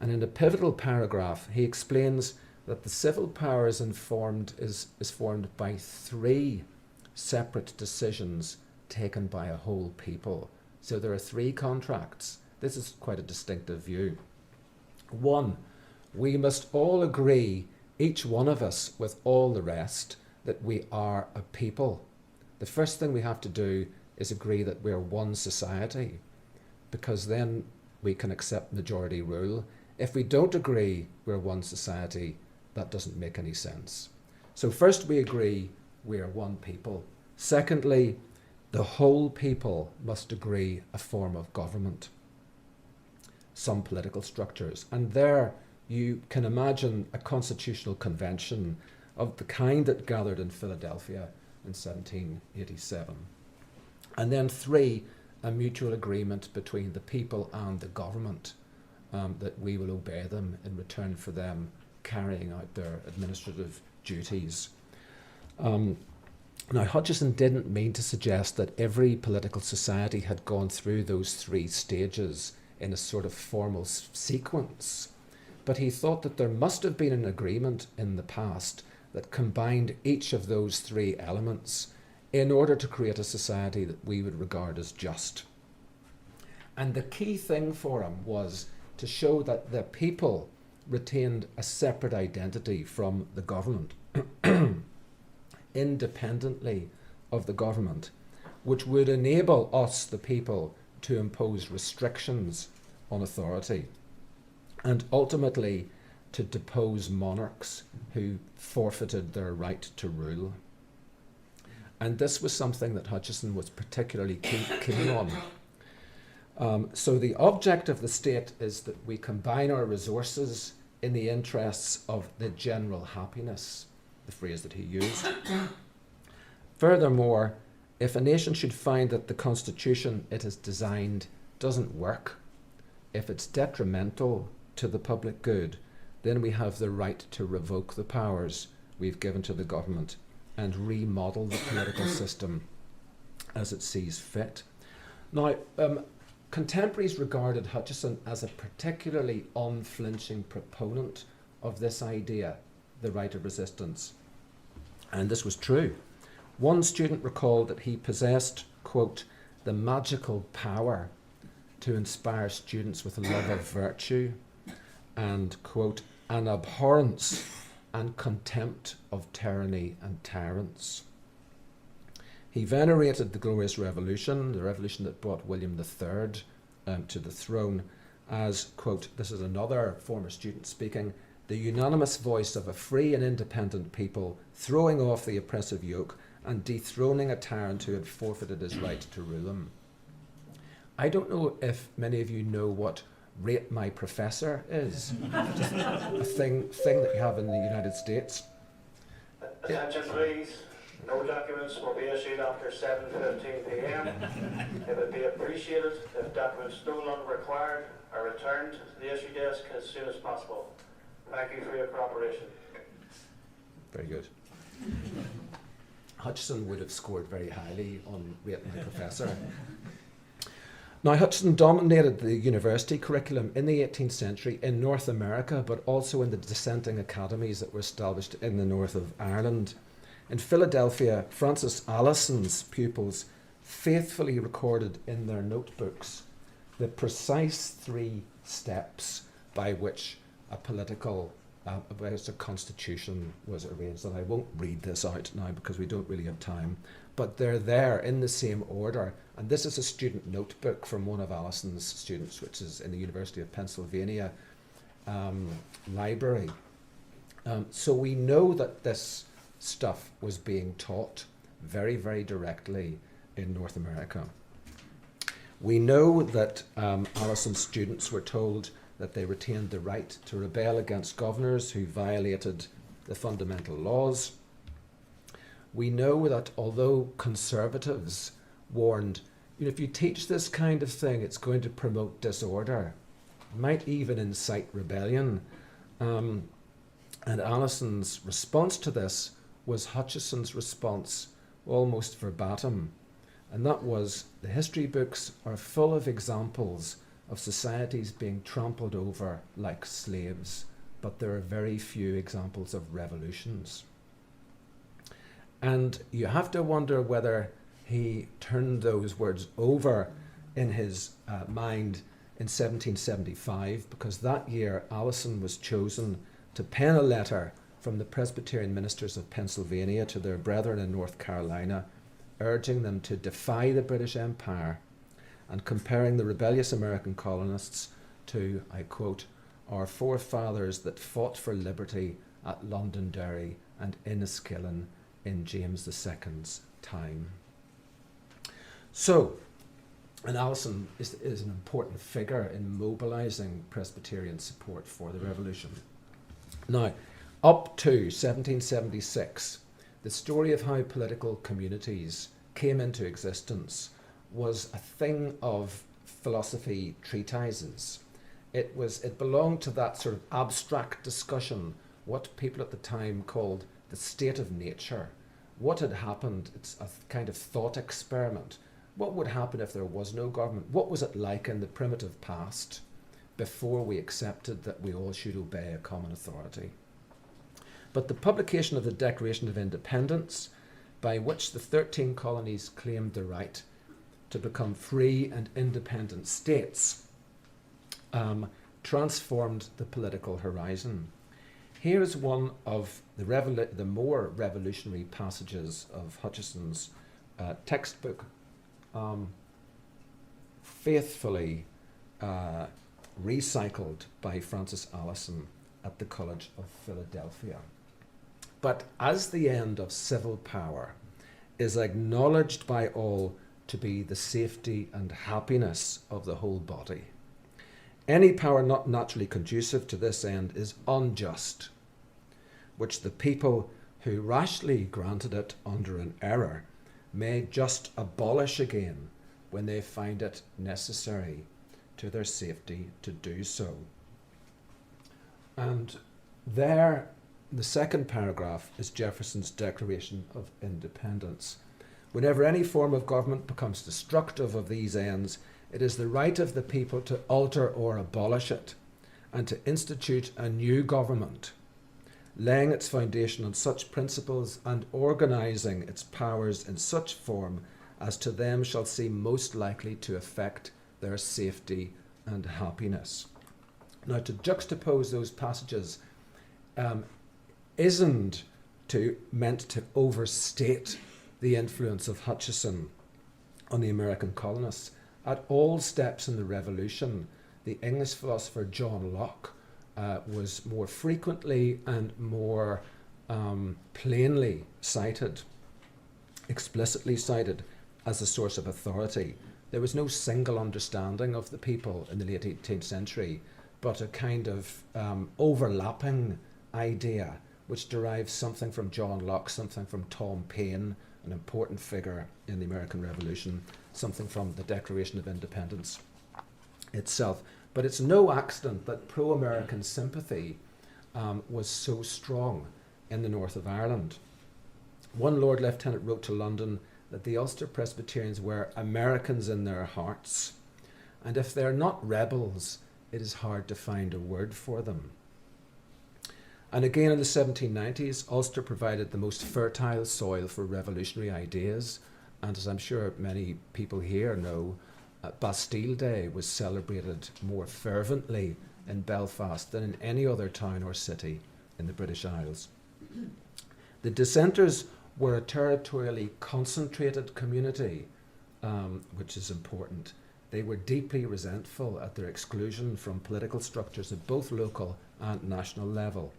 And in a pivotal paragraph, he explains that the civil power is formed by 3 separate decisions taken by a whole people. So there are 3 contracts. This is quite a distinctive view. 1, we must all agree, each one of us with all the rest, that we are a people. The first thing we have to do is agree that we're one society, because then we can accept majority rule. If we don't agree we're one society, that doesn't make any sense. So first we agree we are one people. Secondly, the whole people must agree a form of government, some political structures. And there you can imagine a constitutional convention of the kind that gathered in Philadelphia in 1787. And then 3, a mutual agreement between the people and the government that we will obey them in return for them carrying out their administrative duties. Now, Hutcheson didn't mean to suggest that every political society had gone through those 3 stages in a sort of formal sequence, but he thought that there must have been an agreement in the past that combined each of those 3 elements in order to create a society that we would regard as just. And the key thing for him was to show that the people retained a separate identity from the government, independently of the government, which would enable us, the people, to impose restrictions on authority and ultimately to depose monarchs who forfeited their right to rule. And this was something that Hutcheson was particularly keen on. So the object of the state is that we combine our resources in the interests of the general happiness, the phrase that he used. Furthermore, if a nation should find that the constitution it has designed doesn't work, if it's detrimental to the public good, then we have the right to revoke the powers we've given to the government and remodel the political system as it sees fit. Now, contemporaries regarded Hutcheson as a particularly unflinching proponent of this idea, the right of resistance. And this was true. One student recalled that he possessed, quote, the magical power to inspire students with a love of virtue and, quote, an abhorrence and contempt of tyranny and tyrants. He venerated the Glorious Revolution, the revolution that brought William III to the throne, as, quote, this is another former student speaking, the unanimous voice of a free and independent people throwing off the oppressive yoke and dethroning a tyrant who had forfeited his right to rule them. I don't know if many of you know what Rate My Professor is. a thing that you have in the United States. Attention please, no documents will be issued after 7:15 p.m. It would be appreciated if documents no longer required are returned to the issue desk as soon as possible. Thank you for your cooperation. Very good. Hutcheson would have scored very highly on Rate My Professor. Now, Hutcheson dominated the university curriculum in the 18th century in North America, but also in the dissenting academies that were established in the north of Ireland. In Philadelphia, Francis Allison's pupils faithfully recorded in their notebooks the precise 3 steps by which a constitution was arranged. And I won't read this out now because we don't really have time, but they're there in the same order. And this is a student notebook from one of Allison's students, which is in the University of Pennsylvania library. So we know that this stuff was being taught very, very directly in North America. We know that Allison's students were told that they retained the right to rebel against governors who violated the fundamental laws. We know that although conservatives warned, if you teach this kind of thing, it's going to promote disorder, might even incite rebellion. And Allison's response to this was Hutcheson's response, almost verbatim. And that was, the history books are full of examples of societies being trampled over like slaves, but there are very few examples of revolutions. And you have to wonder whether he turned those words over in his mind in 1775, because that year Allison was chosen to pen a letter from the Presbyterian ministers of Pennsylvania to their brethren in North Carolina, urging them to defy the British Empire and comparing the rebellious American colonists to, I quote, our forefathers that fought for liberty at Londonderry and Enniskillen in James II's time. So, and Allison is an important figure in mobilizing Presbyterian support for the revolution. Now, up to 1776, the story of how political communities came into existence was a thing of philosophy treatises. It belonged to that sort of abstract discussion, what people at the time called the state of nature. What had happened? It's a kind of thought experiment. What would happen if there was no government? What was it like in the primitive past before we accepted that we all should obey a common authority? But the publication of the Declaration of Independence, by which the 13 colonies claimed the right to become free and independent states, transformed the political horizon. Here is one of the more revolutionary passages of Hutcheson's textbook faithfully recycled by Francis Allison at the College of Philadelphia. But as the end of civil power is acknowledged by all to be the safety and happiness of the whole body, any power not naturally conducive to this end is unjust, which the people who rashly granted it under an error may just abolish again when they find it necessary to their safety to do so. And there, the second paragraph is Jefferson's Declaration of Independence. Whenever any form of government becomes destructive of these ends, it is the right of the people to alter or abolish it, and to institute a new government, laying its foundation on such principles and organizing its powers in such form as to them shall seem most likely to affect their safety and happiness. Now, to juxtapose those passages isn't meant to overstate the influence of Hutcheson on the American colonists. At all steps in the Revolution, the English philosopher John Locke was more frequently and more plainly cited, explicitly cited as a source of authority. There was no single understanding of the people in the late 18th century, but a kind of overlapping idea which derives something from John Locke, something from Tom Paine, an important figure in the American Revolution, something from the Declaration of Independence itself. But it's no accident that pro-American sympathy was so strong in the north of Ireland. One Lord Lieutenant wrote to London that the Ulster Presbyterians were Americans in their hearts, and if they're not rebels, it is hard to find a word for them. And again in the 1790s, Ulster provided the most fertile soil for revolutionary ideas, and as I'm sure many people here know, Bastille Day was celebrated more fervently in Belfast than in any other town or city in the British Isles. The dissenters were a territorially concentrated community, which is important. They were deeply resentful at their exclusion from political structures at both local and national level.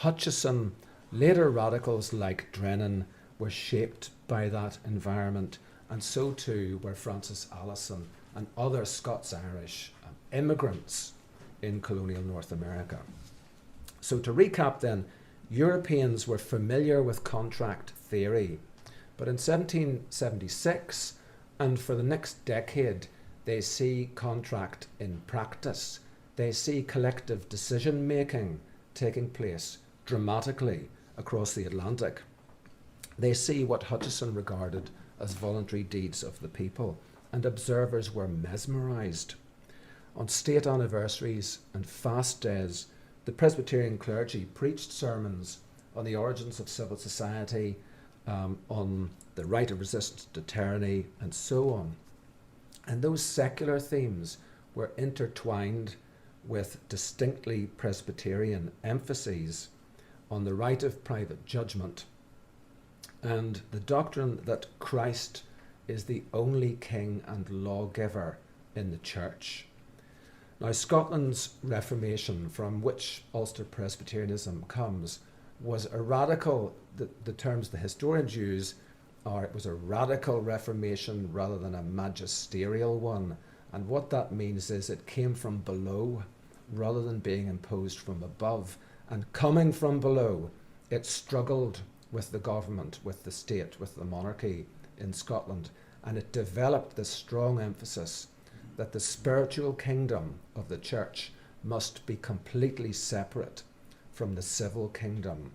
Hutcheson, later radicals like Drennan, were shaped by that environment, and so too were Francis Allison and other Scots-Irish immigrants in colonial North America. So to recap then, Europeans were familiar with contract theory, but in 1776 and for the next decade, they see contract in practice. They see collective decision making taking place dramatically across the Atlantic. They see what Hutcheson regarded as voluntary deeds of the people, and observers were mesmerised. On state anniversaries and fast days, the Presbyterian clergy preached sermons on the origins of civil society, on the right of resistance to tyranny, and so on. And those secular themes were intertwined with distinctly Presbyterian emphases on the right of private judgment and the doctrine that Christ is the only king and lawgiver in the church. Now, Scotland's Reformation, from which Ulster Presbyterianism comes, was a radical, the terms the historians use are, it was a radical Reformation rather than a magisterial one. And what that means is it came from below rather than being imposed from above. And coming from below, it struggled with the government, with the state, with the monarchy in Scotland. And it developed this strong emphasis that the spiritual kingdom of the church must be completely separate from the civil kingdom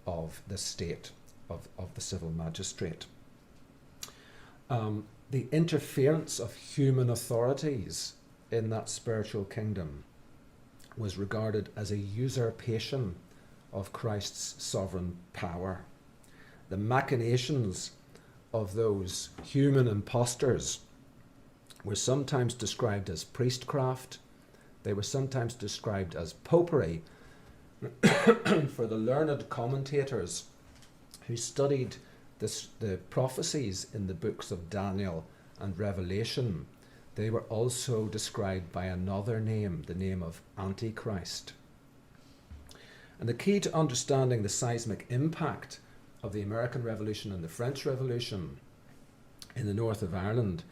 of the state, of the civil magistrate. The interference of human authorities in that spiritual kingdom was regarded as a usurpation of Christ's sovereign power. The machinations of those human impostors were sometimes described as priestcraft. They were sometimes described as popery. For the learned commentators who studied the prophecies in the books of Daniel and Revelation, they were also described by another name, the name of Antichrist. And the key to understanding the seismic impact of the American Revolution and the French Revolution in the north of Ireland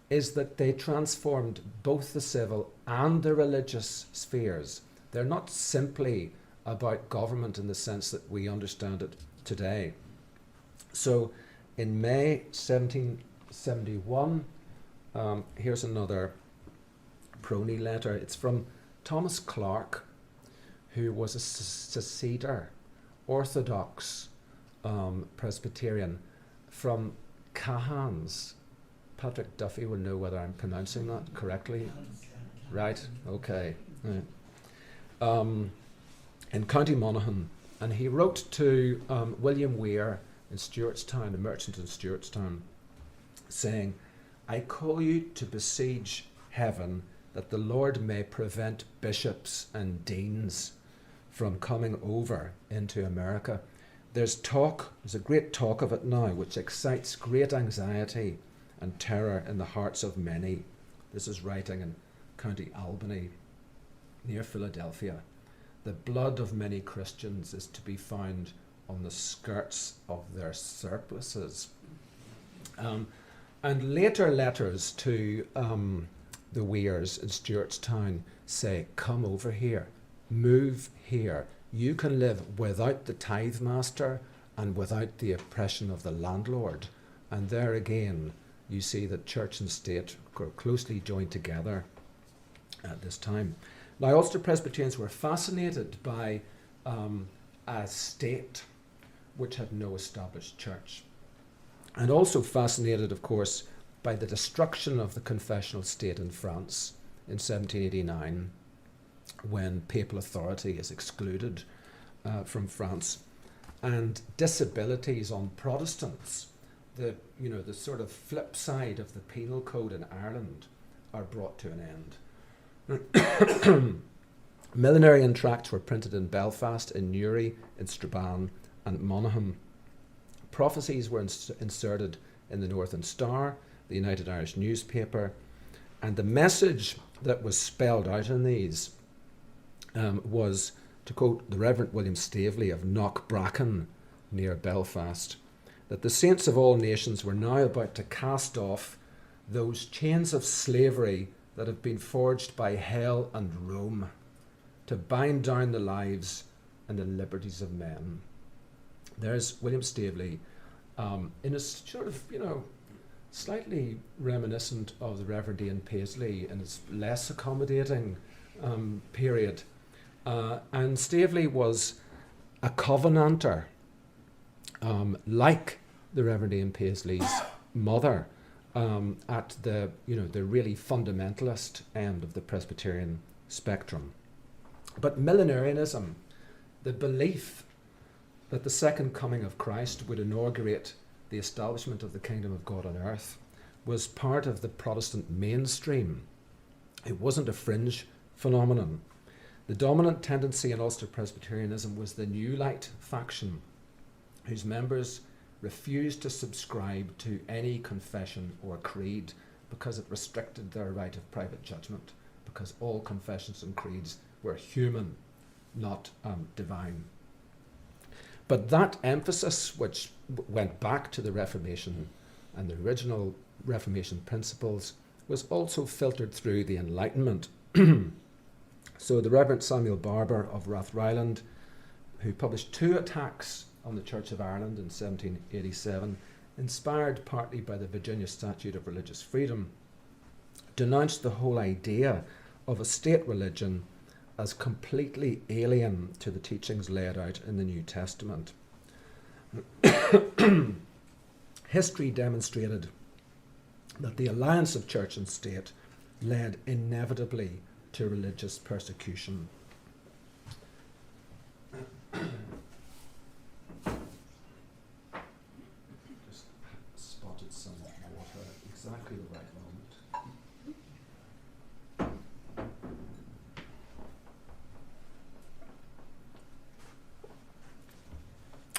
is that they transformed both the civil and the religious spheres. They're not simply about government in the sense that we understand it today. So in May 1771, here's another PRONI letter. It's from Thomas Clark, who was a seceder, Orthodox Presbyterian from Cahans. Patrick Duffy will know whether I'm pronouncing that correctly. Right, okay. Right. In County Monaghan, and he wrote to William Weir in Stewartstown, a merchant in Stewartstown, saying, I call you to besiege heaven that the Lord may prevent bishops and deans from coming over into America. There's a great talk of it now, which excites great anxiety and terror in the hearts of many. This is writing in County Albany, near Philadelphia. The blood of many Christians is to be found on the skirts of their surplices. And later letters to the Weirs in Stewartstown say, come over here, move here. You can live without the tithe master and without the oppression of the landlord. And there again, you see that church and state are closely joined together at this time. Now, Ulster Presbyterians were fascinated by a state which had no established church, and also fascinated, of course, by the destruction of the confessional state in France in 1789, when papal authority is excluded from France, and disabilities on Protestants, the sort of flip side of the penal code in Ireland, are brought to an end. Millenarian tracts were printed in Belfast, in Newry, in Strabane and Monaghan. Prophecies were inserted in the Northern Star, the United Irish newspaper, and the message that was spelled out in these was, to quote the Reverend William Staveley of Knockbracken near Belfast, that the saints of all nations were now about to cast off those chains of slavery that have been forged by hell and Rome, to bind down the lives and the liberties of men. There's William Staveley in a sort of, slightly reminiscent of the Reverend Ian Paisley in his less accommodating period. And Staveley was a covenanter, like the Reverend Ian Paisley's mother, at the really fundamentalist end of the Presbyterian spectrum. But millenarianism, the belief that the second coming of Christ would inaugurate the establishment of the kingdom of God on earth, was part of the Protestant mainstream. It wasn't a fringe phenomenon. The dominant tendency in Ulster Presbyterianism was the New Light faction, whose members refused to subscribe to any confession or creed because it restricted their right of private judgment, because all confessions and creeds were human, not divine. But that emphasis, which went back to the Reformation and the original Reformation principles, was also filtered through the Enlightenment. So the Reverend Samuel Barber of Rathryland, who published 2 attacks on the Church of Ireland in 1787, inspired partly by the Virginia Statute of Religious Freedom, denounced the whole idea of a state religion as completely alien to the teachings laid out in the New Testament. History demonstrated that the alliance of church and state led inevitably to religious persecution. Just spotted some water at exactly the right moment.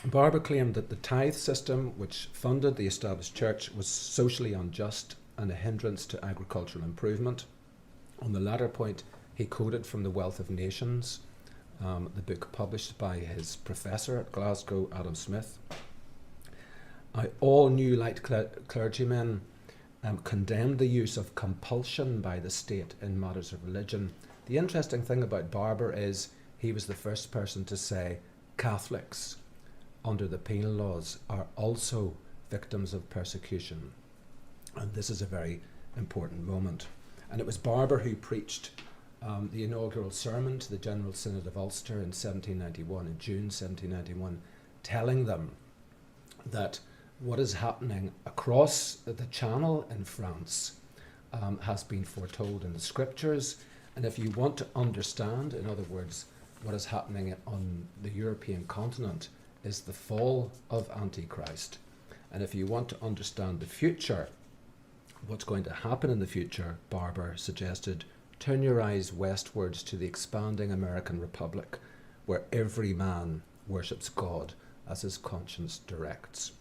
Barber claimed that the tithe system, which funded the established church, was socially unjust and a hindrance to agricultural improvement. On the latter point, he quoted from The Wealth of Nations, the book published by his professor at Glasgow, Adam Smith. All New Light clergymen condemned the use of compulsion by the state in matters of religion. The interesting thing about Barber is he was the first person to say Catholics under the penal laws are also victims of persecution. And this is a very important moment. And it was Barber who preached the inaugural sermon to the General Synod of Ulster in 1791, in June 1791, telling them that what is happening across the Channel in France has been foretold in the scriptures. And if you want to understand, in other words, what is happening on the European continent is the fall of Antichrist. And if you want to understand the future, what's going to happen in the future, Barber suggested, turn your eyes westwards to the expanding American Republic, where every man worships God as his conscience directs.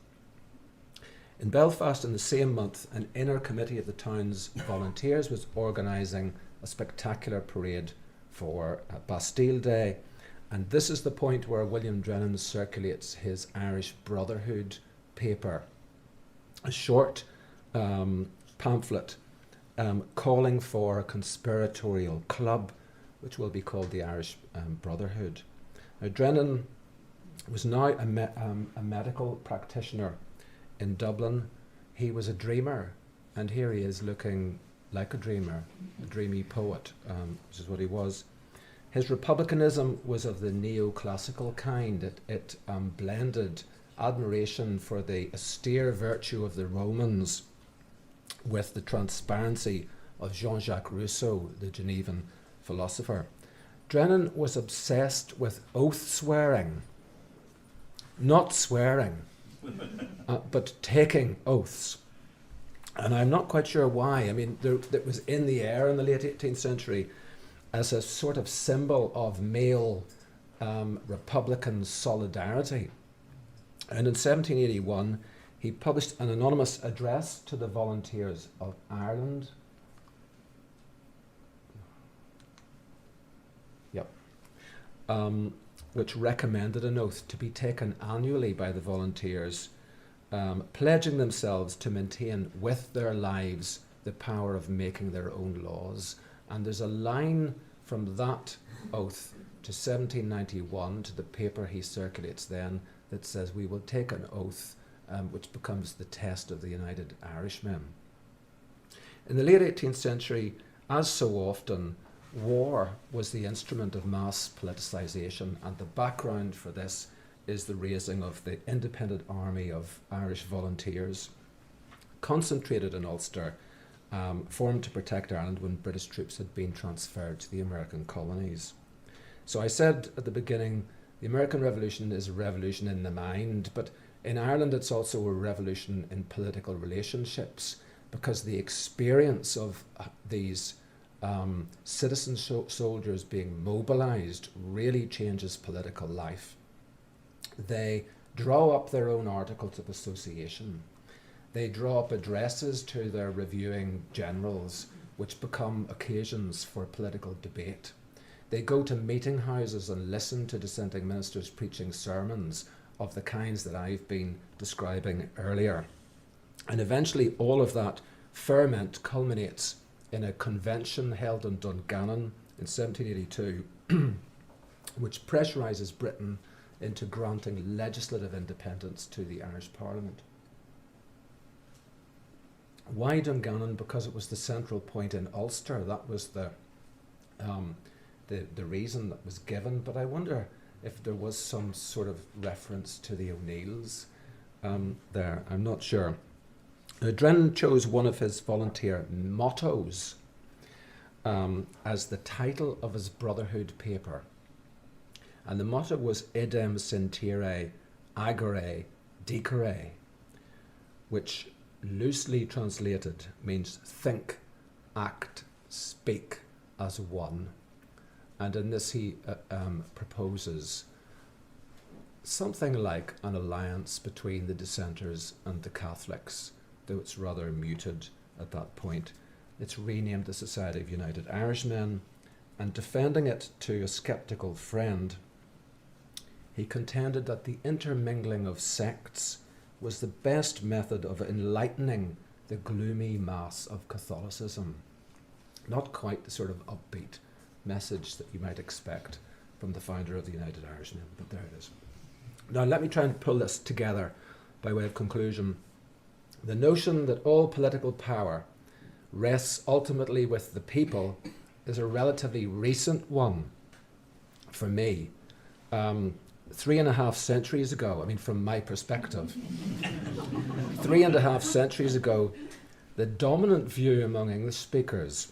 In Belfast in the same month, an inner committee of the town's volunteers was organising a spectacular parade for Bastille Day. And this is the point where William Drennan circulates his Irish Brotherhood paper, a short pamphlet calling for a conspiratorial club, which will be called the Irish Brotherhood. Now, Drennan was now a medical practitioner in Dublin. He was a dreamer, and here he is looking like a dreamer, a dreamy poet, which is what he was. His republicanism was of the neoclassical kind. It blended admiration for the austere virtue of the Romans with the transparency of Jean-Jacques Rousseau, the Genevan philosopher. Drennan was obsessed with oath swearing, not swearing, but taking oaths. And I'm not quite sure why. I mean, that was in the air in the late 18th century as a sort of symbol of male Republican solidarity. And in 1781, he published an anonymous address to the volunteers of Ireland. Which recommended an oath to be taken annually by the volunteers, pledging themselves to maintain with their lives the power of making their own laws. And there's a line from that oath to 1791 to the paper he circulates then that says, "We will take an oath," which becomes the test of the United Irishmen. In the late 18th century, as so often, war was the instrument of mass politicisation, and the background for this is the raising of the independent army of Irish volunteers, concentrated in Ulster, formed to protect Ireland when British troops had been transferred to the American colonies. So I said at the beginning, the American Revolution is a revolution in the mind, but in Ireland it's also a revolution in political relationships, because the experience of these citizen soldiers being mobilised really changes political life. They draw up their own articles of association. They draw up addresses to their reviewing generals, which become occasions for political debate. They go to meeting houses and listen to dissenting ministers preaching sermons of the kinds that I've been describing earlier. And eventually all of that ferment culminates in a convention held in Dungannon in 1782, which pressurises Britain into granting legislative independence to the Irish Parliament. Why Dungannon? Because it was the central point in Ulster. That was the reason that was given. But I wonder if there was some sort of reference to the O'Neills there. I'm not sure. Drennan chose one of his volunteer mottos as the title of his Brotherhood paper. And the motto was Idem Sentire Agere Dicere, which loosely translated means think, act, speak as one. And in this he proposes something like an alliance between the dissenters and the Catholics, though it's rather muted at that point. It's renamed the Society of United Irishmen, and defending it to a sceptical friend, he contended that the intermingling of sects was the best method of enlightening the gloomy mass of Catholicism. Not quite the sort of upbeat message that you might expect from the founder of the United Irishmen, but there it is. Now let me try and pull this together by way of conclusion. The notion that all political power rests ultimately with the people is a relatively recent one for me. 3.5 centuries ago, I mean from my perspective, 3.5 centuries ago, the dominant view among English speakers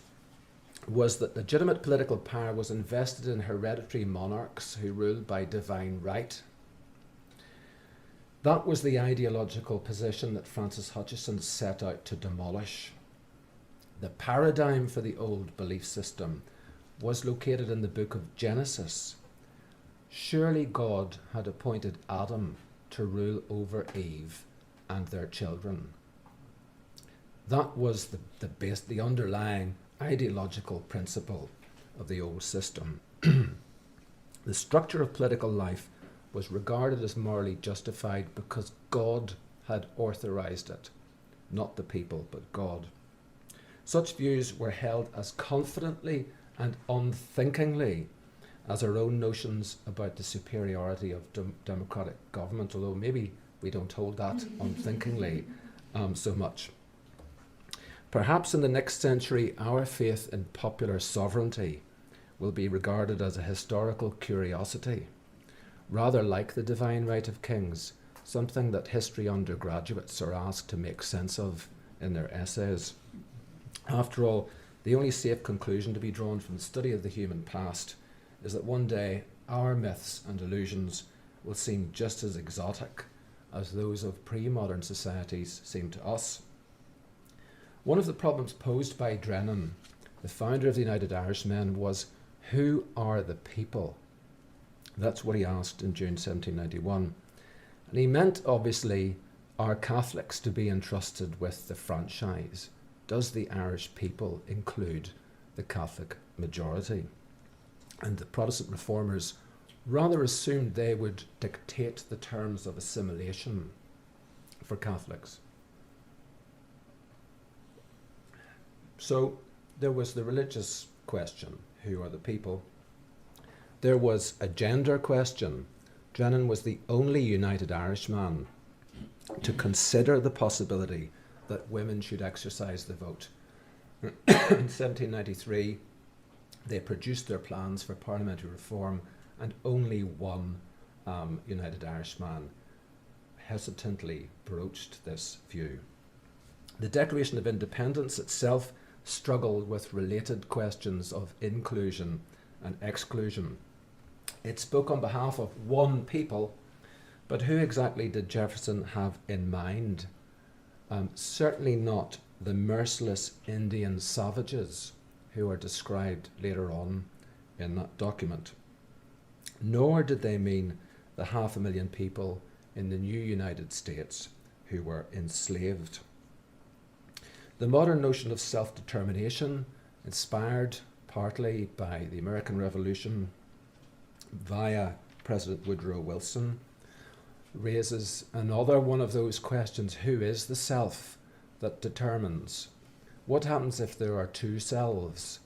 was that legitimate political power was invested in hereditary monarchs who ruled by divine right. That was the ideological position that Francis Hutcheson set out to demolish. The paradigm for the old belief system was located in the book of Genesis. Surely God had appointed Adam to rule over Eve and their children. That was the underlying ideological principle of the old system. The structure of political life was regarded as morally justified because God had authorized it, not the people, but God. Such views were held as confidently and unthinkingly as our own notions about the superiority of democratic government, although maybe we don't hold that unthinkingly so much. Perhaps in the next century, our faith in popular sovereignty will be regarded as a historical curiosity, rather like the divine right of kings, something that history undergraduates are asked to make sense of in their essays. After all, the only safe conclusion to be drawn from the study of the human past is that one day our myths and illusions will seem just as exotic as those of pre-modern societies seem to us. One of the problems posed by Drennan, the founder of the United Irishmen, was who are the people? That's what he asked in June 1791. And he meant, obviously, are Catholics to be entrusted with the franchise? Does the Irish people include the Catholic majority? And the Protestant reformers rather assumed they would dictate the terms of assimilation for Catholics. So there was the religious question, who are the people? There was a gender question. Drennan was the only United Irishman to consider the possibility that women should exercise the vote. In 1793, they produced their plans for parliamentary reform, and only one United Irishman hesitantly broached this view. The Declaration of Independence itself struggled with related questions of inclusion and exclusion. It spoke on behalf of one people, but who exactly did Jefferson have in mind? Certainly not the merciless Indian savages who are described later on in that document. Nor did they mean the 500,000 people in the new United States who were enslaved. The modern notion of self-determination, inspired partly by the American Revolution via President Woodrow Wilson, raises another one of those questions: who is the self that determines? What happens if there are two selves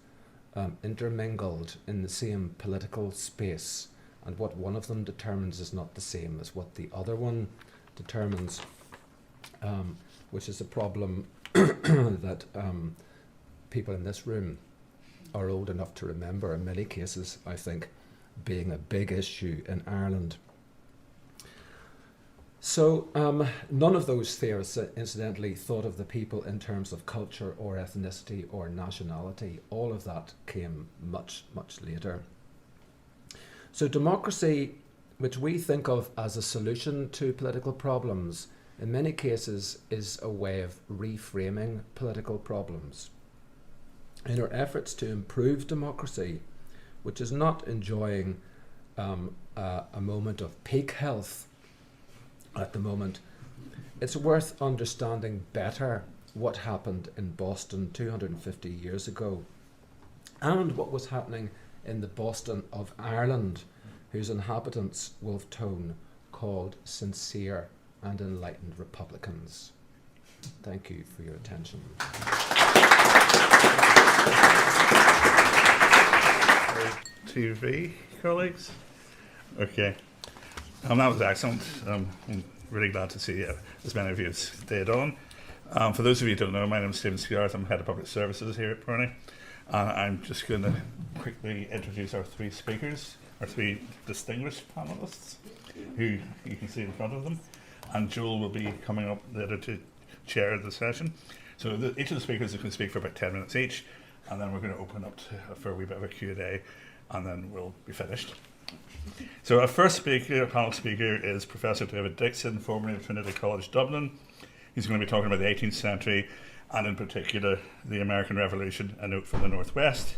intermingled in the same political space, and what one of them determines is not the same as what the other one determines, which is a problem that people in this room are old enough to remember, in many cases, I think, being a big issue in Ireland. So none of those theorists, incidentally, thought of the people in terms of culture or ethnicity or nationality. All of that came much, much later. So democracy, which we think of as a solution to political problems, in many cases is a way of reframing political problems. In our efforts to improve democracy, which is not enjoying a moment of peak health at the moment, it's worth understanding better what happened in Boston 250 years ago and what was happening in the Boston of Ireland, whose inhabitants Wolfe Tone called sincere and enlightened republicans. Thank you for your attention. TV colleagues. Okay. That was excellent. I'm really glad to see as many of you have stayed on. For those of you who don't know, my name is Stephen Scarlett. I'm Head of Public Services here at PRONI. I'm just going to quickly introduce our three speakers, our three distinguished panelists, who you can see in front of them. And Joel will be coming up later to chair the session. So each of the speakers is going to speak for about 10 minutes each, and then we're going to open up for a wee bit of a Q&A, and then we'll be finished. So our first speaker, panel speaker, is Professor David Dickson, formerly of Trinity College Dublin. He's going to be talking about the 18th century, and in particular, the American Revolution, a note from the Northwest.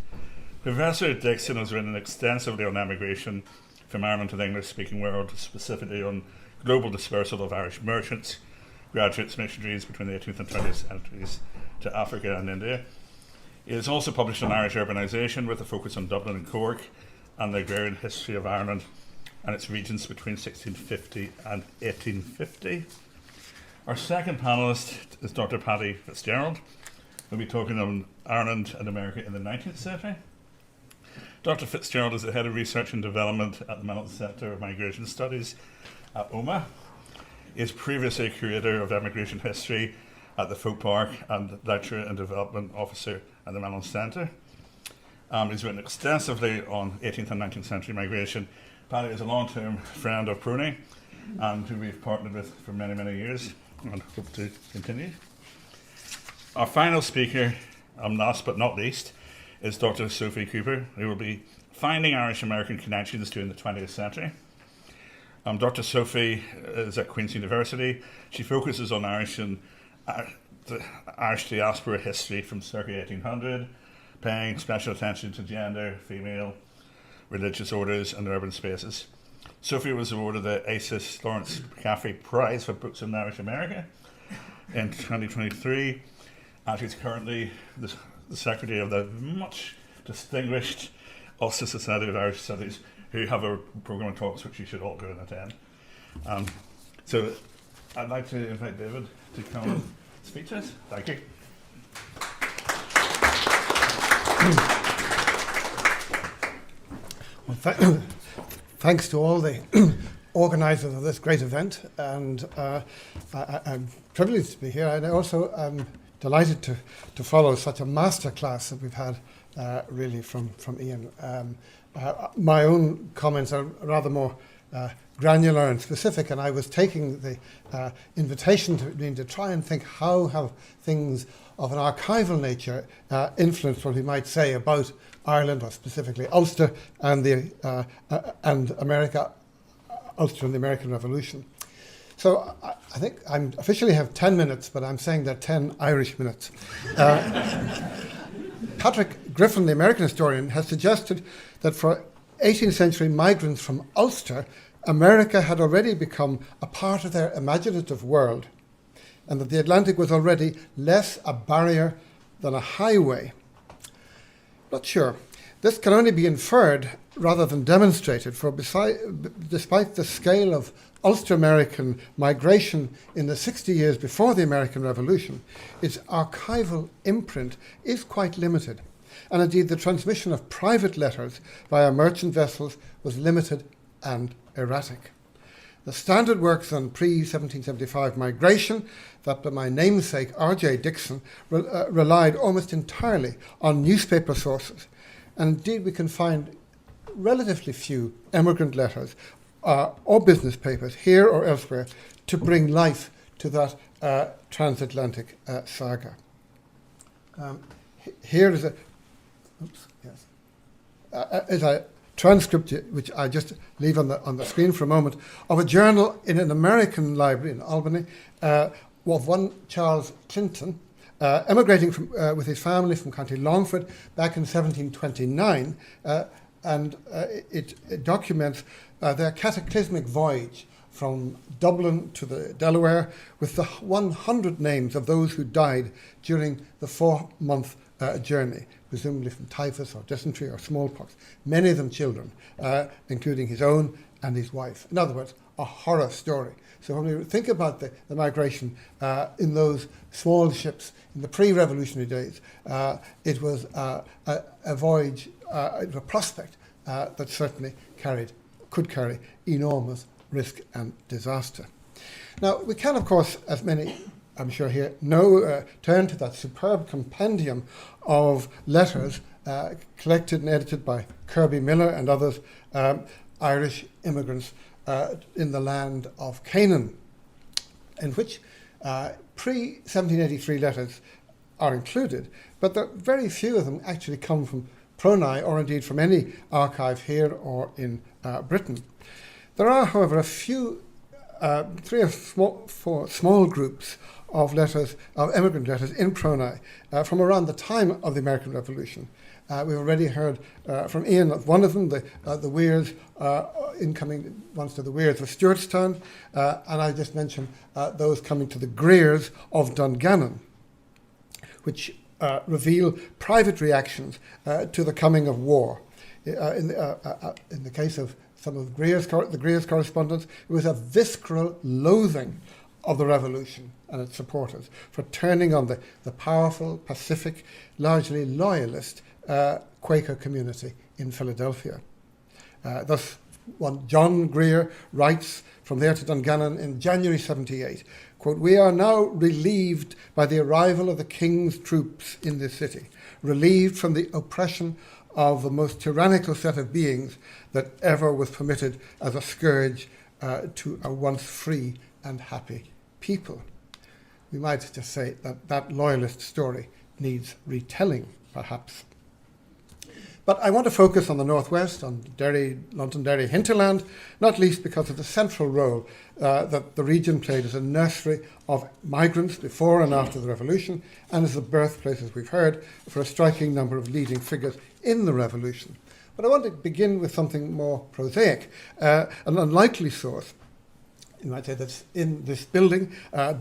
Professor Dickson has written extensively on emigration from Ireland to the English-speaking world, specifically on global dispersal of Irish merchants, graduates, missionaries between the 18th and 20th centuries to Africa and India. He has also published on Irish urbanisation with a focus on Dublin and Cork and the agrarian history of Ireland and its regions between 1650 and 1850. Our second panellist is Dr Patrick Fitzgerald, who will be talking on Ireland and America in the 19th century. Dr Fitzgerald is the Head of Research and Development at the Mellon Centre of Migration Studies at OMA. He is previously Curator of Emigration History at the Folk Park and Lecturer and Development Officer at the Mellon Centre. He's written extensively on 18th and 19th century migration. Paddy is a long-term friend of PRONI and who we've partnered with for many, many years and hope to continue. Our final speaker, last but not least, is Dr Sophie Cooper, who will be finding Irish-American connections during the 20th century. Dr Sophie is at Queen's University. She focuses on Irish and the Irish diaspora history from circa 1800, paying special attention to gender, female, religious orders and urban spaces. Sophie was awarded the ACIS Lawrence McCaffrey Prize for Books in Irish America in 2023, and she's currently the Secretary of the much distinguished Ulster Society of Irish Studies, who have a programme of talks which you should all go and attend. So I'd like to invite David to come and speak to us. Thank you. Well, thanks to all the organisers of this great event, and I'm privileged to be here. And I also am delighted to follow such a masterclass that we've had really from Ian. My own comments are rather more granular and specific, and I was taking the invitation to try and think how have things of an archival nature influenced what we might say about Ireland, or specifically Ulster and America, Ulster and the American Revolution. So I think I officially have 10 minutes, but I'm saying they're 10 Irish minutes. Patrick Griffin, the American historian, has suggested that for 18th century migrants from Ulster, America had already become a part of their imaginative world, and that the Atlantic was already less a barrier than a highway. Not sure. This can only be inferred rather than demonstrated, for despite the scale of Ulster-American migration in the 60 years before the American Revolution, its archival imprint is quite limited. And indeed, the transmission of private letters via merchant vessels was limited and erratic. The standard works on pre-1775 migration that by my namesake R.J. Dickson relied almost entirely on newspaper sources. And indeed, we can find relatively few emigrant letters or business papers here or elsewhere to bring life to that transatlantic saga. Here is a transcript, which I just leave on the screen for a moment, of a journal in an American library in Albany, of one Charles Clinton, emigrating with his family from County Longford back in 1729, and it documents their cataclysmic voyage from Dublin to the Delaware, with the 100 names of those who died during the 4-month journey, presumably from typhus or dysentery or smallpox, many of them children, including his own and his wife. In other words, a horror story. So when we think about the migration in those small ships in the pre-revolutionary days, it was a voyage, a prospect that certainly could carry enormous risk and disaster. Now, we can, of course, as many, I'm sure here, know, turn to that superb compendium of letters collected and edited by Kirby Miller and others, Irish immigrants in the land of Canaan, in which pre-1783 letters are included, but very few of them actually come from PRONI or indeed from any archive here or in Britain. There are, however, a few, 3 or 4 small groups of letters, of immigrant letters in PRONI from around the time of the American Revolution. We've already heard from Ian of one of them, the Weirs, incoming ones to the Weirs of Stewartstown, and I just mentioned those coming to the Greers of Dungannon, which reveal private reactions to the coming of war. In the case of some of the Greers correspondence, it was a visceral loathing of the revolution and its supporters for turning on the powerful, pacific, largely loyalist Quaker community in Philadelphia. Thus, one John Greer writes from there to Dungannon in January 78, quote, "We are now relieved by the arrival of the King's troops in this city, relieved from the oppression of the most tyrannical set of beings that ever was permitted as a scourge to a once free and happy people." We might just say that that loyalist story needs retelling, perhaps. But I want to focus on the northwest, on Derry, Londonderry hinterland, not least because of the central role that the region played as a nursery of migrants before and after the revolution, and as the birthplace, as we've heard, for a striking number of leading figures in the revolution. But I want to begin with something more prosaic, an unlikely source. You might say that's in this building,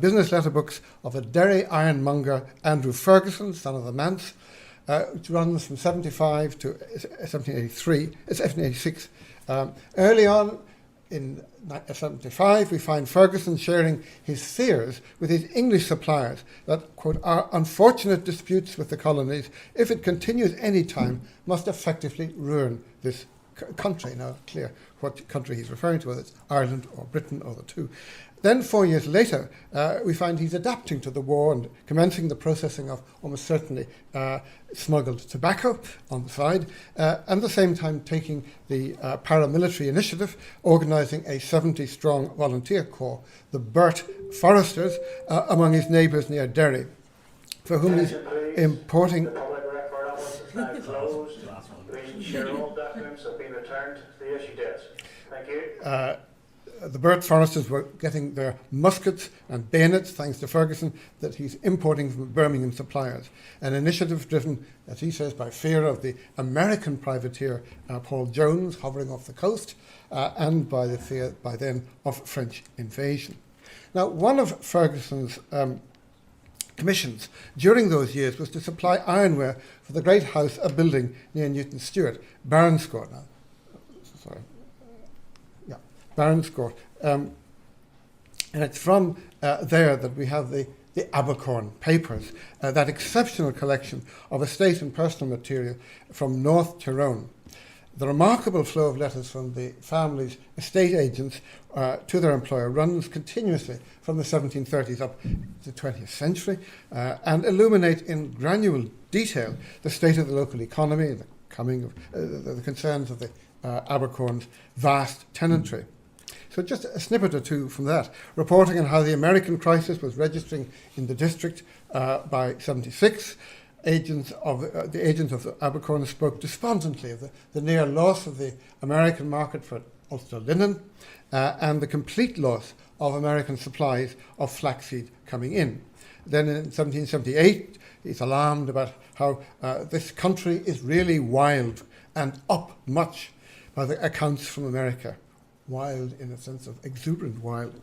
business letter books of a Derry ironmonger, Andrew Ferguson, son of the Manse, which runs from 75 to 1786. Early on in 75, we find Ferguson sharing his fears with his English suppliers that, quote, "our unfortunate disputes with the colonies, if it continues any time, must effectively ruin this country." Now, clear what country he's referring to, whether it's Ireland or Britain or the two. Then 4 years later, we find he's adapting to the war and commencing the processing of almost certainly smuggled tobacco on the side, and at the same time taking the paramilitary initiative, organising a 70-strong volunteer corps, the Burt Foresters, among his neighbours near Derry, for whom he's importing... The public record office is now closed. Please ensure all documents have been returned to the issue dates. Thank you. The Burt Foresters were getting their muskets and bayonets, thanks to Ferguson, that he's importing from Birmingham suppliers. An initiative driven, as he says, by fear of the American privateer Paul Jones hovering off the coast, and by the fear by then of French invasion. Now, one of Ferguson's commissions during those years was to supply ironware for the great house, a building near Newton Stewart, Baronscourt. Now, sorry. Baronscourt. And it's from there that we have the Abercorn papers, that exceptional collection of estate and personal material from North Tyrone. The remarkable flow of letters from the family's estate agents to their employer runs continuously from the 1730s up to the 20th century and illuminate in granular detail the state of the local economy and the coming of the concerns of the Abercorn's vast tenantry. So just a snippet or two from that, reporting on how the American crisis was registering in the district by 76. The agents of the Abercorn spoke despondently of the near loss of the American market for Ulster linen and the complete loss of American supplies of flaxseed coming in. Then in 1778, he's alarmed about how this country is really wild and up much by the accounts from America. Wild in a sense of exuberant wild.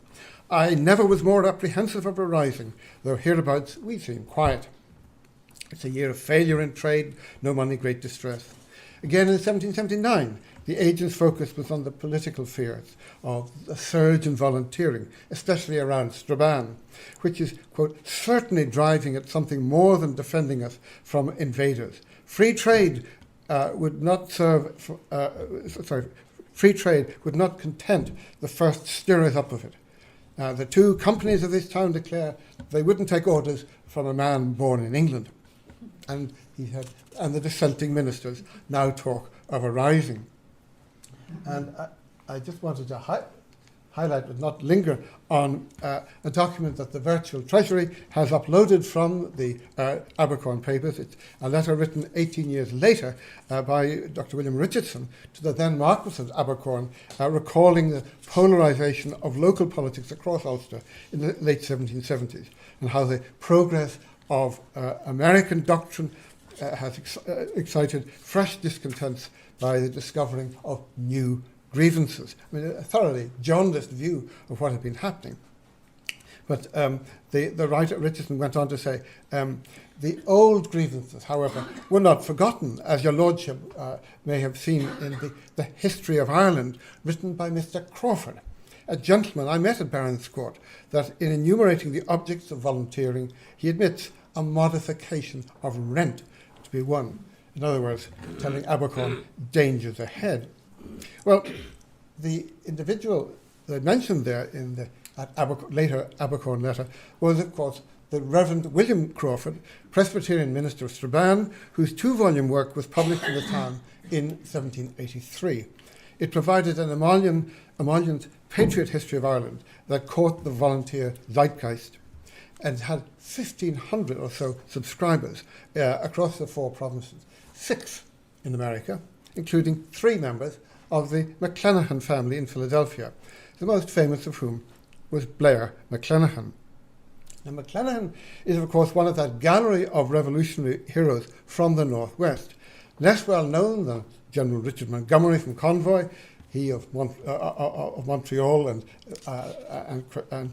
I never was more apprehensive of a rising, though hereabouts we seem quiet. It's a year of failure in trade, no money, great distress. Again in 1779, the agent's focus was on the political fears of the surge in volunteering, especially around Strabane, which is, quote, certainly driving at something more than defending us from invaders. Free trade would not free trade would not content the first stirrers up of it. The two companies of this town declare they wouldn't take orders from a man born in England. And the dissenting ministers now talk of a rising. And I just wanted to highlight, but not linger, on a document that the virtual Treasury has uploaded from the Abercorn papers. It's a letter written 18 years later by Dr. William Richardson to the then Marquess of Abercorn, recalling the polarisation of local politics across Ulster in the late 1770s, and how the progress of American doctrine has excited fresh discontents by the discovering of new grievances. I mean, a thoroughly jaundiced view of what had been happening. But the writer Richardson went on to say, the old grievances, however, were not forgotten, as your lordship may have seen in the History of Ireland, written by Mr. Crawford, a gentleman I met at Barron's Court, that in enumerating the objects of volunteering, he admits a modification of rent to be one. In other words, telling Abercorn dangers ahead. Well, the individual that mentioned there in the later Abercorn letter was, of course, the Reverend William Crawford, Presbyterian minister of Strabane, whose 2-volume work was published in the town in 1783. It provided an emollient patriot history of Ireland that caught the volunteer zeitgeist, and had 1,500 or so subscribers across the 4 provinces, 6 in America, including 3 members of the McClenaghan family in Philadelphia, the most famous of whom was Blair McClenaghan. Now, McClenaghan is, of course, one of that gallery of revolutionary heroes from the Northwest, less well known than General Richard Montgomery from Convoy, he of Montreal and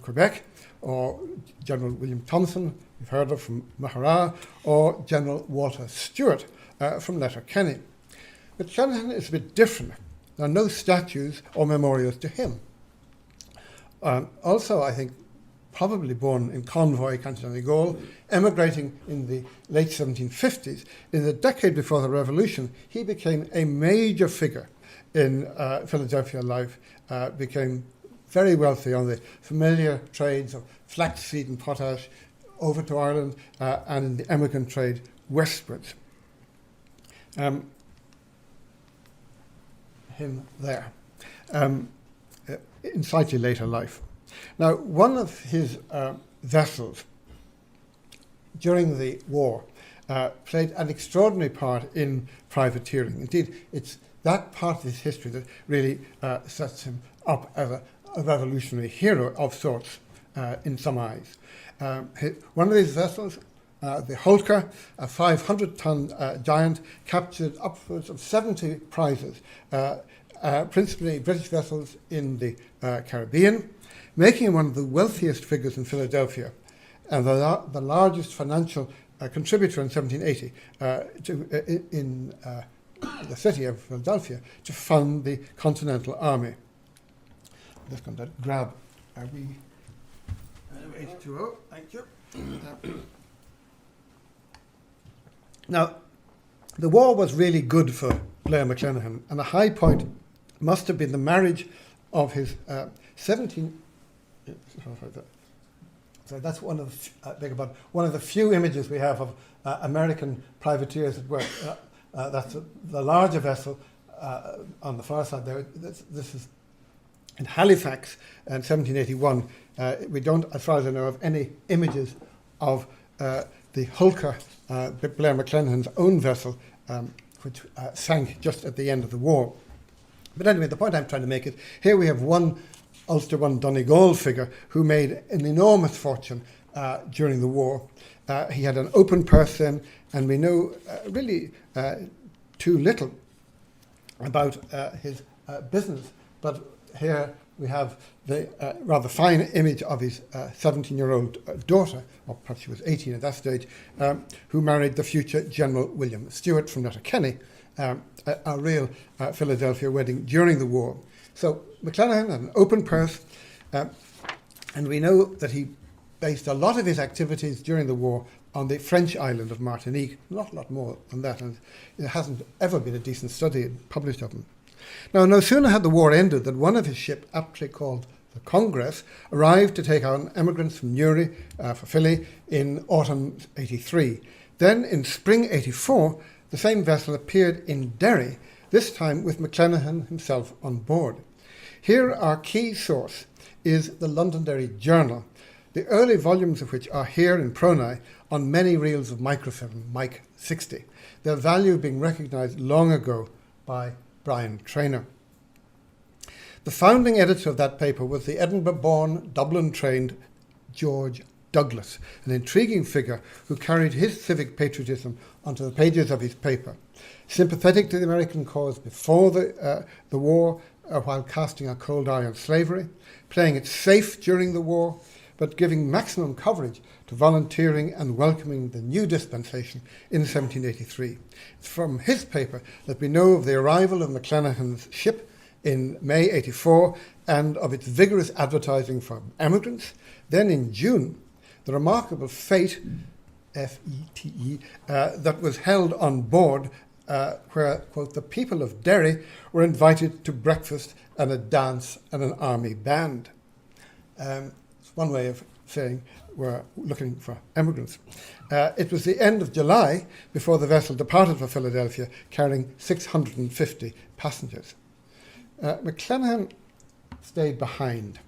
Quebec, or General William Thompson, we've heard of from Maharaa, or General Walter Stewart from Letterkenny. But McClenaghan is a bit different. There are no statues or memorials to him. Also, I think, probably born in Convoy, County Donegal, emigrating in the late 1750s. In the decade before the Revolution, he became a major figure in Philadelphia life, became very wealthy on the familiar trades of flaxseed and potash over to Ireland and in the emigrant trade westwards. Him there, in slightly later life. Now, one of his vessels during the war played an extraordinary part in privateering. Indeed, it's that part of his history that really sets him up as a revolutionary hero of sorts in some eyes. One of these vessels, the Holker, a 500-ton giant, captured upwards of 70 prizes, principally British vessels in the Caribbean, making him one of the wealthiest figures in Philadelphia and the largest financial contributor in 1780 in the city of Philadelphia to fund the Continental Army. I'm just going to grab H2O, thank you. Now, the war was really good for Blair McClenaghan, and a high point must have been the marriage of his 17. So that's one of the few images we have of American privateers at work. That's the larger vessel on the far side there. This is in Halifax in 1781. We don't, as far as I know, have any images of the Holker, Blair McClenaghan's own vessel, which sank just at the end of the war. But anyway, the point I'm trying to make is, here we have one Ulster, one Donegal figure who made an enormous fortune during the war. He had an open purse then, and we know really too little about his business. But here we have the rather fine image of his 17-year-old daughter, or perhaps she was 18 at that stage, who married the future General William Stewart from Letterkenny, a real Philadelphia wedding during the war. So McClenaghan had an open purse, and we know that he based a lot of his activities during the war on the French island of Martinique, not a lot more than that, and there hasn't ever been a decent study published of him. Now, no sooner had the war ended than one of his ships, aptly called the Congress, arrived to take on emigrants from Newry for Philly in autumn 83. Then, in spring 84, the same vessel appeared in Derry, this time with McClenaghan himself on board. Here, our key source is the Londonderry Journal, the early volumes of which are here in PRONI on many reels of microfilm, Mic 60, their value being recognised long ago by Brian Traynor. The founding editor of that paper was the Edinburgh-born, Dublin-trained George Douglas, an intriguing figure who carried his civic patriotism onto the pages of his paper. Sympathetic to the American cause before the war, while casting a cold eye on slavery, playing it safe during the war, but giving maximum coverage to volunteering and welcoming the new dispensation in 1783. It's from his paper that we know of the arrival of McClenaghan's ship in May 84 and of its vigorous advertising for emigrants. Then in June, the remarkable fete, F-E-T-E, that was held on board where, quote, the people of Derry were invited to breakfast and a dance and an army band. It's one way of saying we're looking for emigrants. It was the end of July before the vessel departed for Philadelphia, carrying 650 passengers. McClenaghan stayed behind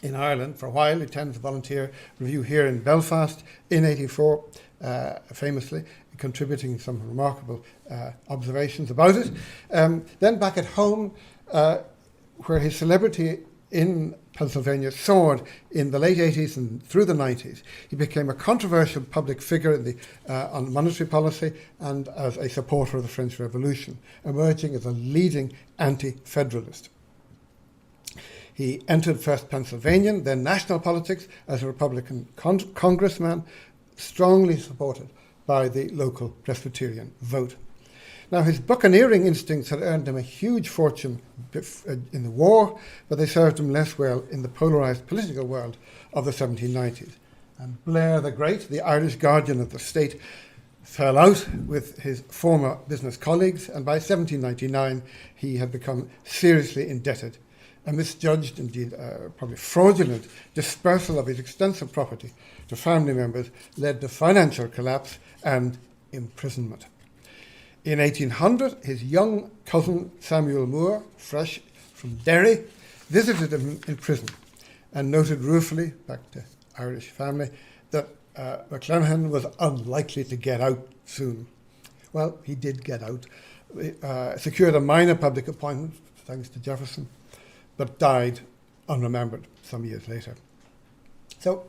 in Ireland for a while. He attended the volunteer review here in Belfast in 84, famously, contributing some remarkable observations about it. Then back at home, where his celebrity in Pennsylvania soared in the late 80s and through the 90s. He became a controversial public figure in on monetary policy and as a supporter of the French Revolution, emerging as a leading anti-federalist. He entered first Pennsylvania, then national politics as a Republican congressman, strongly supported by the local Presbyterian vote. Now, his buccaneering instincts had earned him a huge fortune in the war, but they served him less well in the polarised political world of the 1790s. And Blair the Great, the Irish guardian of the state, fell out with his former business colleagues, and by 1799 he had become seriously indebted. A misjudged, indeed probably fraudulent, dispersal of his extensive property to family members led to financial collapse and imprisonment. In 1800, his young cousin Samuel Moore, fresh from Derry, visited him in prison and noted ruefully, back to Irish family, that McClenaghan was unlikely to get out soon. Well, he did get out, secured a minor public appointment, thanks to Jefferson, but died unremembered some years later. So,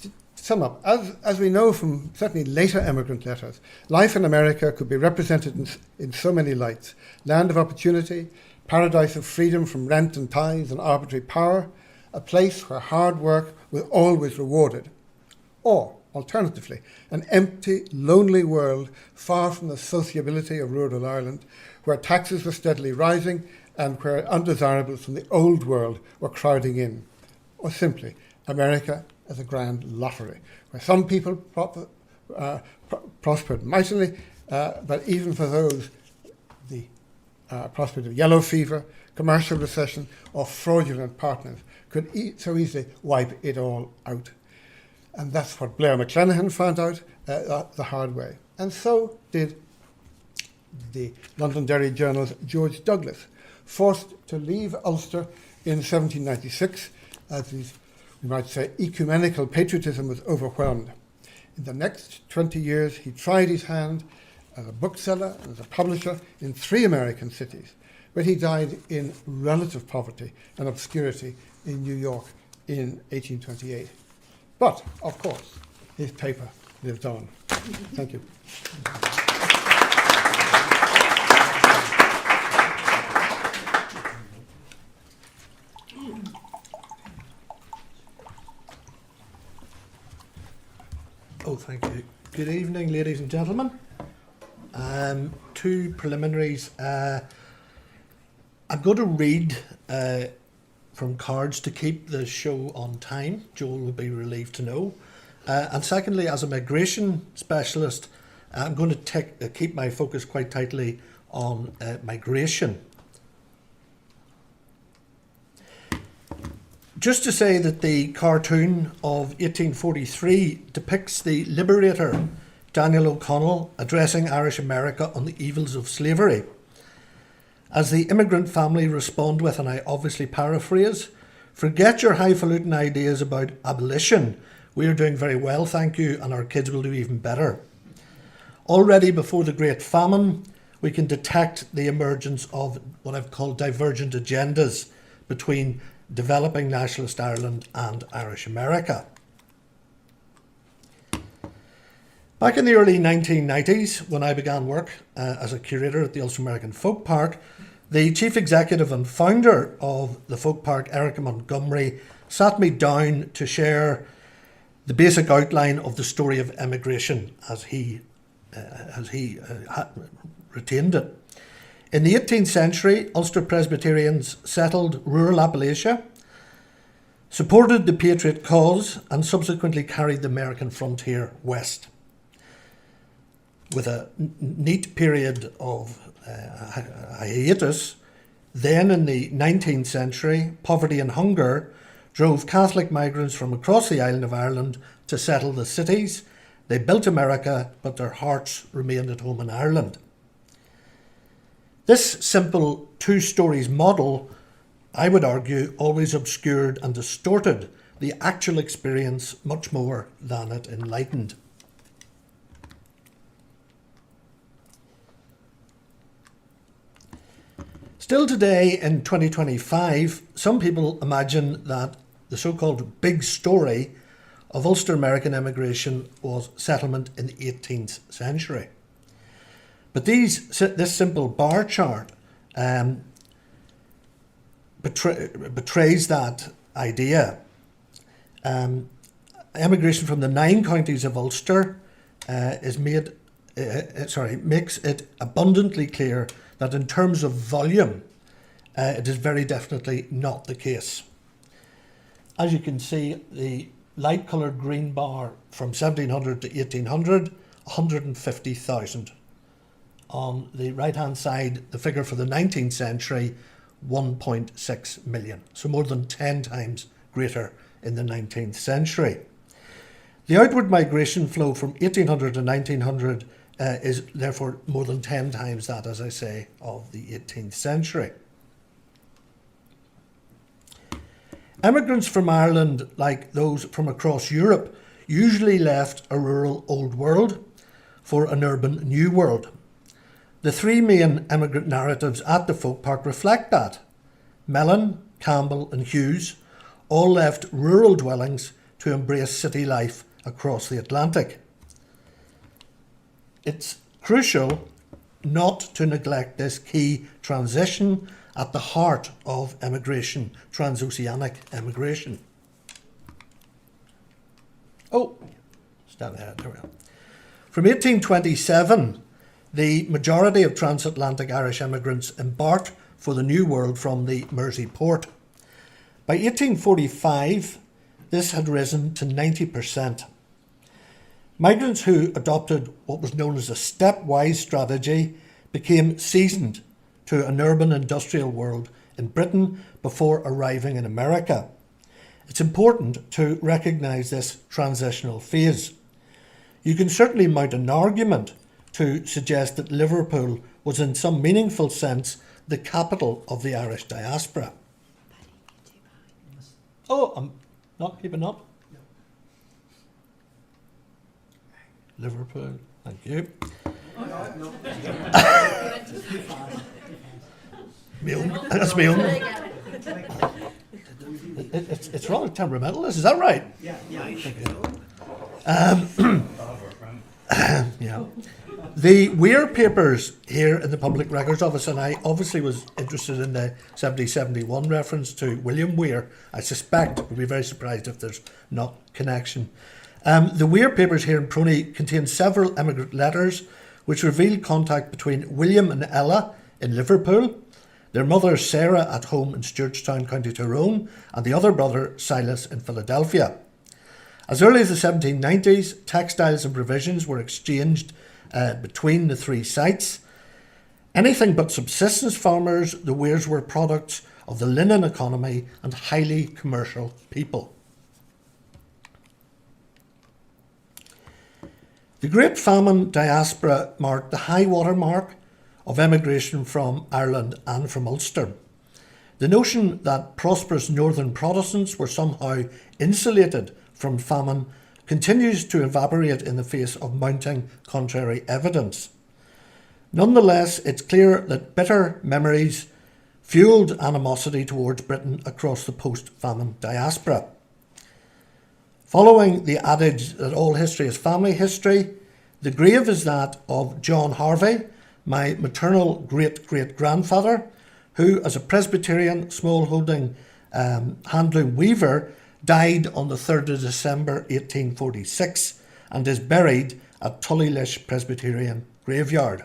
to sum up, as we know from certainly later emigrant letters, life in America could be represented in so many lights. Land of opportunity, paradise of freedom from rent and tithes and arbitrary power, a place where hard work was always rewarded. Or, alternatively, an empty, lonely world far from the sociability of rural Ireland, where taxes were steadily rising and where undesirables from the old world were crowding in. Or simply, America as a grand lottery, where some people prospered mightily, but even for those, the prospect of yellow fever, commercial recession, or fraudulent partners could so easily wipe it all out. And that's what Blair McClenaghan found out the hard way. And so did the Londonderry Journal's George Douglas, forced to leave Ulster in 1796 as his, we might say, ecumenical patriotism was overwhelmed. In the next 20 years, he tried his hand as a bookseller and as a publisher in 3 American cities, but he died in relative poverty and obscurity in New York in 1828. But, of course, his paper lived on. Thank you. Oh, thank you. Good evening, ladies and gentlemen. Two preliminaries. I'm going to read from cards to keep the show on time. Joel will be relieved to know. And secondly, as a migration specialist, I'm going to keep my focus quite tightly on migration. Just to say that the cartoon of 1843 depicts the liberator Daniel O'Connell addressing Irish America on the evils of slavery. As the immigrant family respond with, and I obviously paraphrase, "Forget your highfalutin ideas about abolition. We are doing very well, thank you, and our kids will do even better." Already before the Great Famine, we can detect the emergence of what I've called divergent agendas between developing nationalist Ireland and Irish America. Back in the early 1990s, when I began work as a curator at the Ulster American Folk Park, the chief executive and founder of the Folk Park, Eric Montgomery, sat me down to share the basic outline of the story of emigration as he retained it. In the 18th century, Ulster Presbyterians settled rural Appalachia, supported the Patriot cause, and subsequently carried the American frontier west. With a neat period of hiatus, then in the 19th century, poverty and hunger drove Catholic migrants from across the island of Ireland to settle the cities. They built America, but their hearts remained at home in Ireland. This simple two stories model, I would argue, always obscured and distorted the actual experience much more than it enlightened. Still today, in 2025, some people imagine that the so-called big story of Ulster American emigration was settlement in the 18th century. But this simple bar chart betrays that idea. Emigration from the 9 counties of Ulster makes it abundantly clear that in terms of volume, it is very definitely not the case. As you can see, the light-coloured green bar from 1700 to 1800, 150,000. On the right-hand side, the figure for the 19th century, 1.6 million. So more than 10 times greater in the 19th century. The outward migration flow from 1800 to 1900 is therefore more than 10 times that, as I say, of the 18th century. Emigrants from Ireland, like those from across Europe, usually left a rural old world for an urban new world. The 3 main emigrant narratives at the Folk Park reflect that. Mellon, Campbell and Hughes all left rural dwellings to embrace city life across the Atlantic. It's crucial not to neglect this key transition at the heart of emigration, transoceanic emigration. Stand ahead, there we go. From 1827, the majority of transatlantic Irish emigrants embarked for the New World from the Mersey port. By 1845, this had risen to 90%. Migrants who adopted what was known as a stepwise strategy became seasoned to an urban industrial world in Britain before arriving in America. It's important to recognise this transitional phase. You can certainly mount an argument to suggest that Liverpool was in some meaningful sense the capital of the Irish diaspora. Oh, I'm not keeping up. Liverpool, thank you. That's me own. It's rather temperamental, is that right? Yeah. Yeah. The Weir papers here in the Public Records Office, and I obviously was interested in the 1771 reference to William Weir. I suspect we'll be very surprised if there's not connection. The Weir papers here in PRONI contain several emigrant letters which reveal contact between William and Ella in Liverpool, their mother Sarah at home in Stewartstown, County Tyrone, and the other brother Silas in Philadelphia. As early as the 1790s, textiles and provisions were exchanged between the three sites. Anything but subsistence farmers, the Weirs were products of the linen economy and highly commercial people. The Great Famine diaspora marked the high water mark of emigration from Ireland and from Ulster. The notion that prosperous northern Protestants were somehow insulated from famine continues to evaporate in the face of mounting contrary evidence. Nonetheless, it's clear that bitter memories fuelled animosity towards Britain across the post-famine diaspora. Following the adage that all history is family history, the grave is that of John Harvey, my maternal great-great-grandfather, who, as a Presbyterian smallholding handloom weaver, died on the 3rd of December 1846 and is buried at Tullylish Presbyterian Graveyard.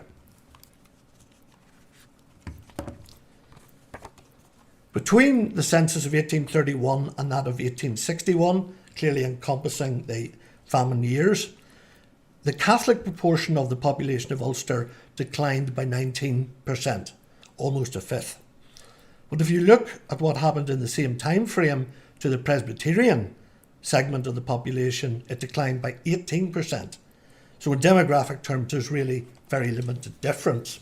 Between the census of 1831 and that of 1861, clearly encompassing the famine years, the Catholic proportion of the population of Ulster declined by 19%, almost a fifth. But if you look at what happened in the same time frame to the Presbyterian segment of the population, it declined by 18%. So in demographic terms, there's really very limited difference.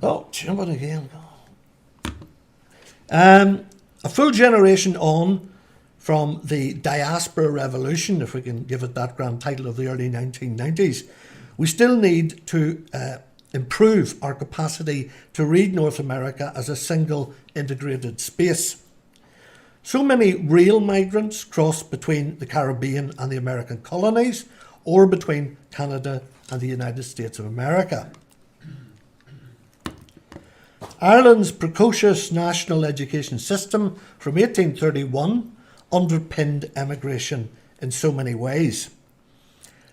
Oh, jumping again. A full generation on from the diaspora revolution, if we can give it that grand title, of the early 1990s, we still need to improve our capacity to read North America as a single integrated space. So many real migrants cross between the Caribbean and the American colonies, or between Canada and the United States of America. Ireland's precocious national education system from 1831 underpinned emigration in so many ways.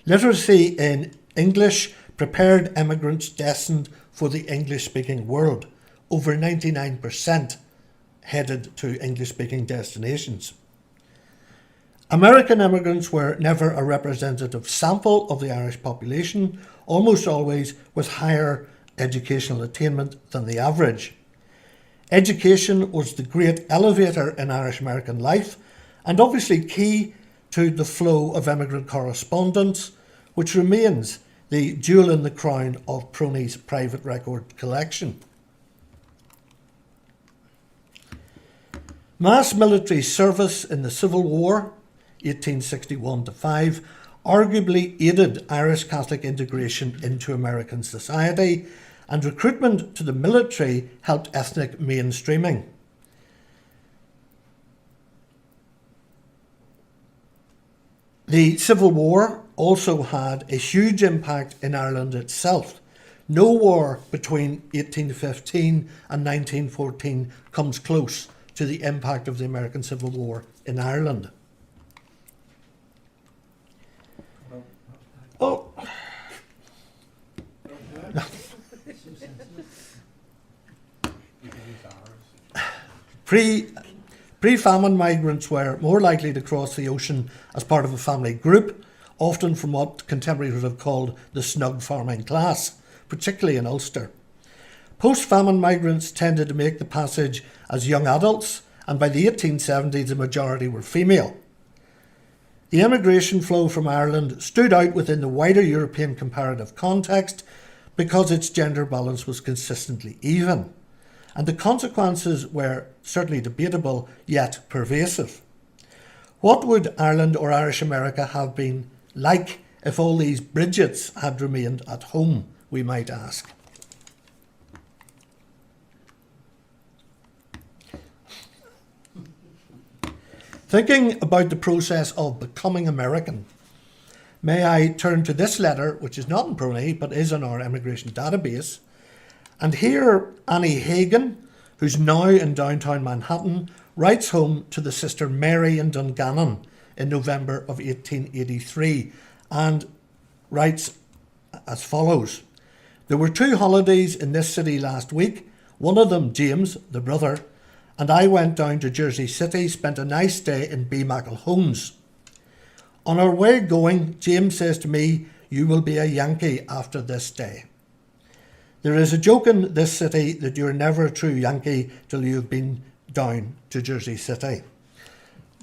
Literacy in English prepared emigrants destined for the English-speaking world. Over 99% headed to English-speaking destinations. American immigrants were never a representative sample of the Irish population, almost always with higher educational attainment than the average. Education was the great elevator in Irish American life, and obviously key to the flow of immigrant correspondence, which remains the jewel in the crown of PRONI's private record collection. Mass military service in the Civil War, 1861-5, arguably aided Irish Catholic integration into American society, and recruitment to the military helped ethnic mainstreaming. The Civil War also had a huge impact in Ireland itself. No war between 1815 and 1914 comes close to the impact of the American Civil War in Ireland. Oh. Pre-famine migrants were more likely to cross the ocean as part of a family group, often from what contemporaries would have called the snug farming class, particularly in Ulster. Post-famine migrants tended to make the passage as young adults, and by the 1870s the majority were female. The emigration flow from Ireland stood out within the wider European comparative context because its gender balance was consistently even, and the consequences were certainly debatable yet pervasive. What would Ireland or Irish America have been like if all these Bridgets had remained at home, we might ask? Thinking about the process of becoming American, may I turn to this letter, which is not in PRONI, but is in our immigration database. And here, Annie Hagan, who's now in downtown Manhattan, writes home to the sister Mary in Dungannon in November of 1883 and writes as follows. There were 2 holidays in this city last week. One of them, James, the brother, and I went down to Jersey City, spent a nice day in B. Homes. On our way going, James says to me, you will be a Yankee after this day. There is a joke in this city that you're never a true Yankee till you've been down to Jersey City.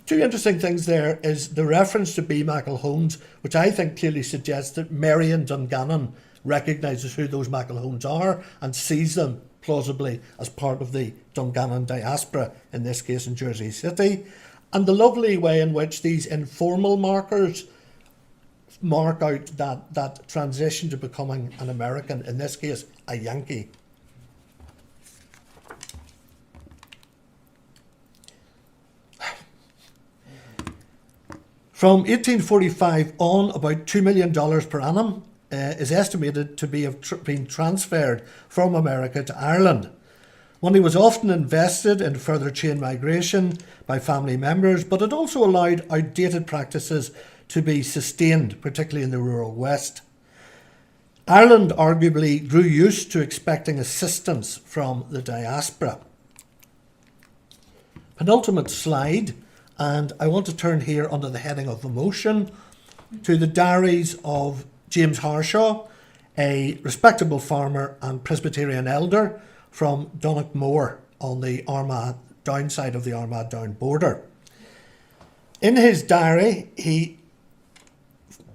2 interesting things there is the reference to B. Homes, which I think clearly suggests that Mary in Dungannon recognises who those Homes are and sees them plausibly as part of the Dungannon diaspora, in this case in Jersey City, and the lovely way in which these informal markers mark out that transition to becoming an American, in this case a Yankee. From 1845 on, about $2 million per annum is estimated to be being transferred from America to Ireland. Money was often invested in further chain migration by family members, but it also allowed outdated practices to be sustained, particularly in the rural West. Ireland arguably grew used to expecting assistance from the diaspora. Penultimate slide, and I want to turn here under the heading of emotion to the diaries of James Harshaw, a respectable farmer and Presbyterian elder from Donaghmore on the Armagh Down side of the Armagh Down border. In his diary, he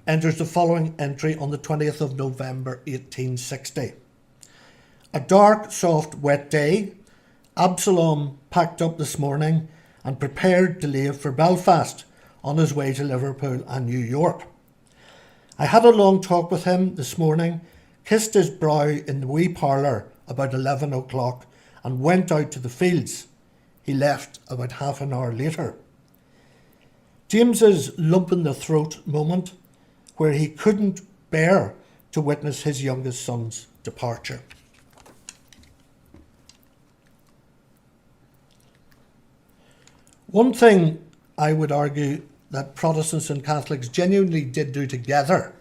enters the following entry on the 20th of November 1860. A dark, soft, wet day, Absalom packed up this morning and prepared to leave for Belfast on his way to Liverpool and New York. I had a long talk with him this morning, kissed his brow in the wee parlour about 11 o'clock and went out to the fields. He left about half an hour later. James's lump in the throat moment where he couldn't bear to witness his youngest son's departure. One thing I would argue that Protestants and Catholics genuinely did do together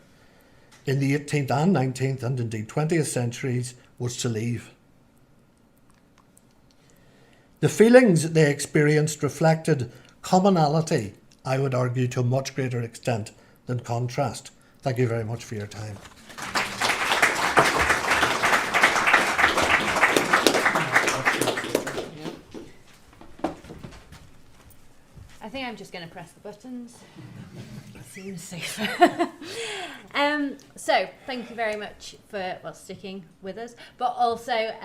in the 18th and 19th and indeed 20th centuries was to leave. The feelings they experienced reflected commonality, I would argue, to a much greater extent than contrast. Thank you very much for your time. I think I'm just going to press the buttons. Seems safer. So, thank you very much for sticking with us, but also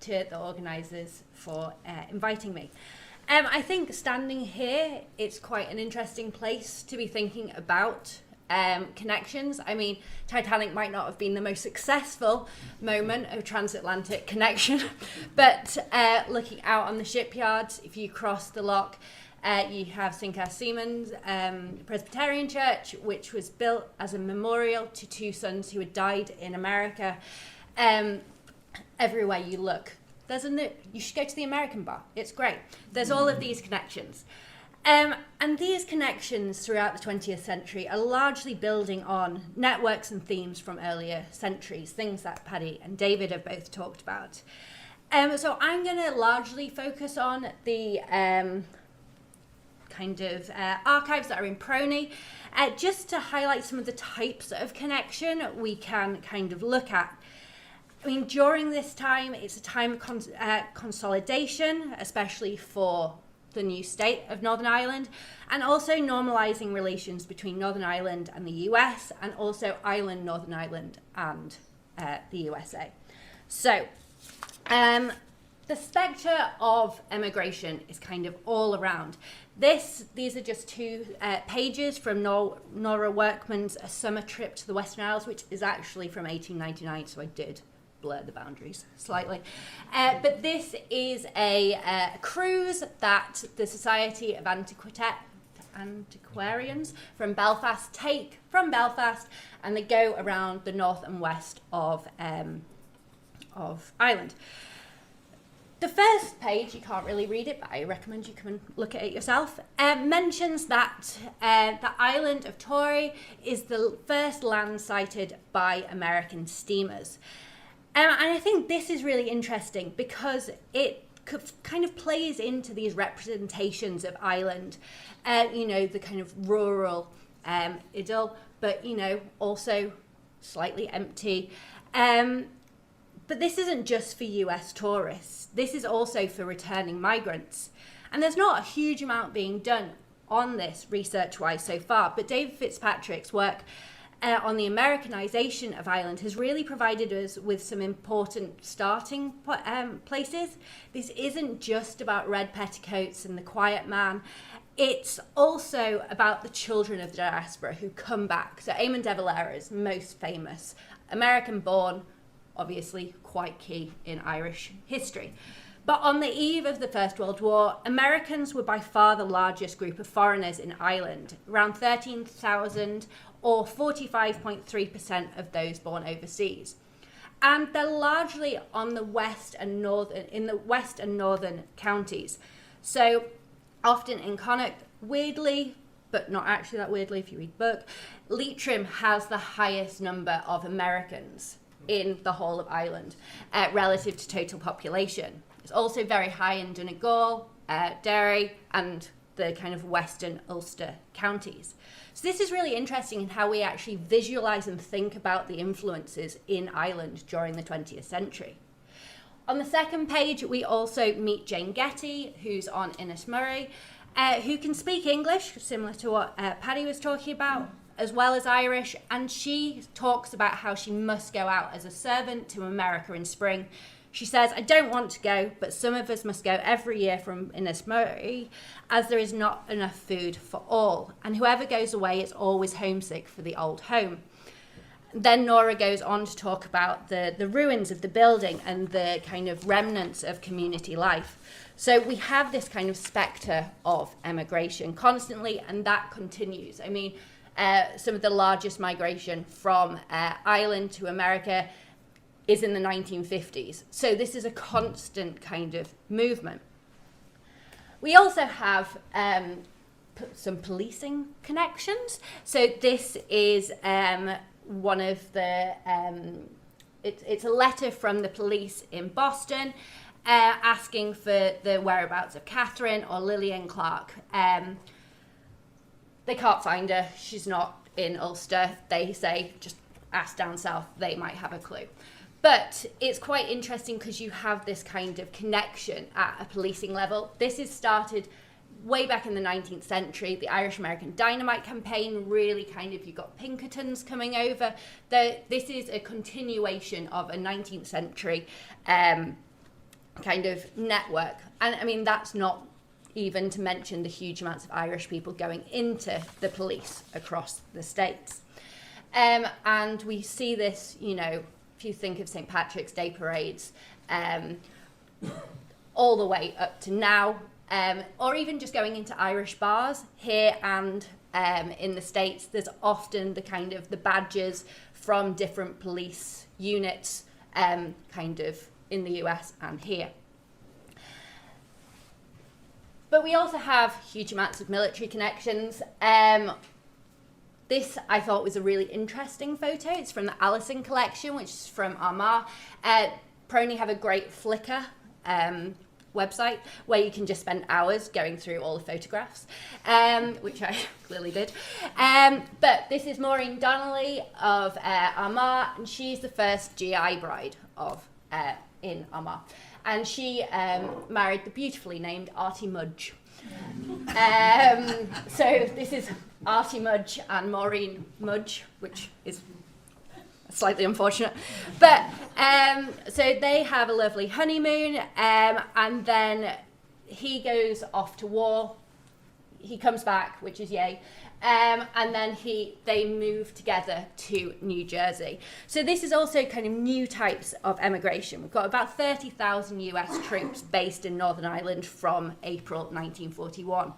to the organisers for inviting me. I think standing here, it's quite an interesting place to be thinking about connections. I mean, Titanic might not have been the most successful moment of transatlantic connection, but looking out on the shipyards, if you cross the lock, you have St. Clair Seaman's Presbyterian Church, which was built as a memorial to 2 sons who had died in America. Everywhere you look, you should go to the American bar. It's great. There's all of these connections. And these connections throughout the 20th century are largely building on networks and themes from earlier centuries, things that Paddy and David have both talked about. So I'm going to largely focus on the archives that are in PRONI, just to highlight some of the types of connection we can kind of look at. I mean, during this time, it's a time of consolidation, especially for the new state of Northern Ireland, and also normalising relations between Northern Ireland and the US, and also Northern Ireland and the USA. So, the spectre of emigration is kind of all around. These are just 2 pages from Nora Workman's A Summer Trip to the Western Isles, which is actually from 1899, so I did blur the boundaries slightly. But this is a cruise that the Society of Antiquarians from Belfast take from Belfast, and they go around the north and west of Ireland. The first page, you can't really read it, but I recommend you come and look at it yourself, mentions that the island of Tory is the first land sighted by American steamers. And I think this is really interesting because it kind of plays into these representations of Ireland, the kind of rural idyll, but, also slightly empty. But this isn't just for US tourists. This is also for returning migrants. And there's not a huge amount being done on this research-wise so far, but David Fitzpatrick's work on the Americanization of Ireland has really provided us with some important starting places. This isn't just about red petticoats and the quiet man. It's also about the children of the diaspora who come back. So Eamon de Valera is most famous, American-born, obviously quite key in Irish history. But on the eve of the First World War, Americans were by far the largest group of foreigners in Ireland, around 13,000 or 45.3% of those born overseas. And they're largely on the west and northern counties. So often in Connacht, weirdly, but not actually that weirdly if you read the book, Leitrim has the highest number of Americans in the whole of Ireland relative to total population. It's also very high in Donegal, Derry, and the kind of western Ulster counties. So this is really interesting in how we actually visualise and think about the influences in Ireland during the 20th century. On the second page, we also meet Jane Getty, who's on Innismurray, who can speak English, similar to what Paddy was talking about, as well as Irish, and she talks about how she must go out as a servant to America in spring. She says, I don't want to go, but some of us must go every year from Innismurray, as there is not enough food for all, and whoever goes away is always homesick for the old home. Then Nora goes on to talk about the ruins of the building and the kind of remnants of community life. So we have this kind of spectre of emigration constantly, and that continues. I mean, some of the largest migration from Ireland to America is in the 1950s. So this is a constant kind of movement. We also have some policing connections. So this is one of the, it's a letter from the police in Boston asking for the whereabouts of Catherine or Lillian Clark. They can't find her. She's not in Ulster. They say, just ask down south. They might have a clue. But it's quite interesting because you have this kind of connection at a policing level. This is started way back in the 19th century. The Irish-American Dynamite campaign really kind of, you've got Pinkertons coming over. This is a continuation of a 19th century kind of network. And I mean, that's not even to mention the huge amounts of Irish people going into the police across the States. And we see this, if you think of St. Patrick's Day parades, all the way up to now, or even just going into Irish bars here and in the States, there's often the kind of the badges from different police units kind of in the US and here. But we also have huge amounts of military connections. This I thought was a really interesting photo. It's from the Allison collection, which is from Armagh. PRONI have a great Flickr website where you can just spend hours going through all the photographs, which I clearly did. But this is Maureen Donnelly of Armagh, and she's the first GI bride of in Armagh. And she married the beautifully named Artie Mudge. So this is Artie Mudge and Maureen Mudge, which is slightly unfortunate. But so they have a lovely honeymoon, and then he goes off to war. He comes back, which is yay. And then they move together to New Jersey. So this is also kind of new types of emigration. We've got about 30,000 US troops based in Northern Ireland from April 1941.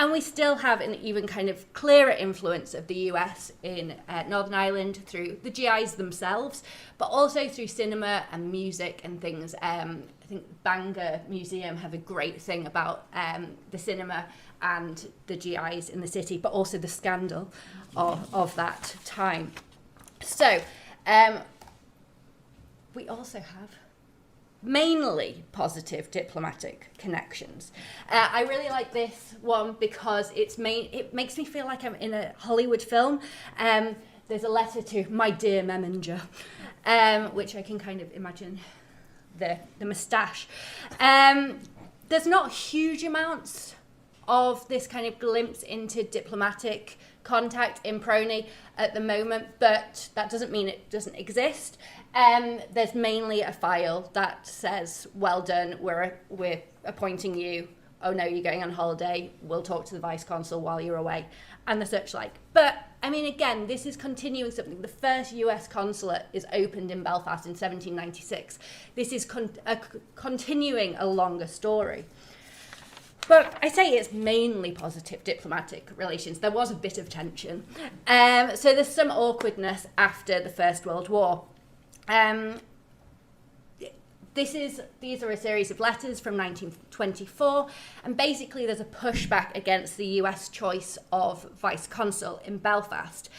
And we still have an even kind of clearer influence of the US in Northern Ireland through the GIs themselves, but also through cinema and music and things. I think Bangor Museum have a great thing about the cinema and the GIs in the city, but also the scandal of that time. So we also have mainly positive diplomatic connections. I really like this one because it makes me feel like I'm in a Hollywood film. There's a letter to my dear Meminger, which I can kind of imagine the moustache. There's not huge amounts of this kind of glimpse into diplomatic contact in PRONI at the moment, but that doesn't mean it doesn't exist. There's mainly a file that says, well done, we're appointing you. Oh no, you're going on holiday. We'll talk to the Vice Consul while you're away, and the such like. But I mean, again, this is continuing something. The first US consulate is opened in Belfast in 1796. This is continuing a longer story. But I say it's mainly positive diplomatic relations. There was a bit of tension. So there's some awkwardness after the First World War. These are a series of letters from 1924, and basically there's a pushback against the US choice of vice consul in Belfast.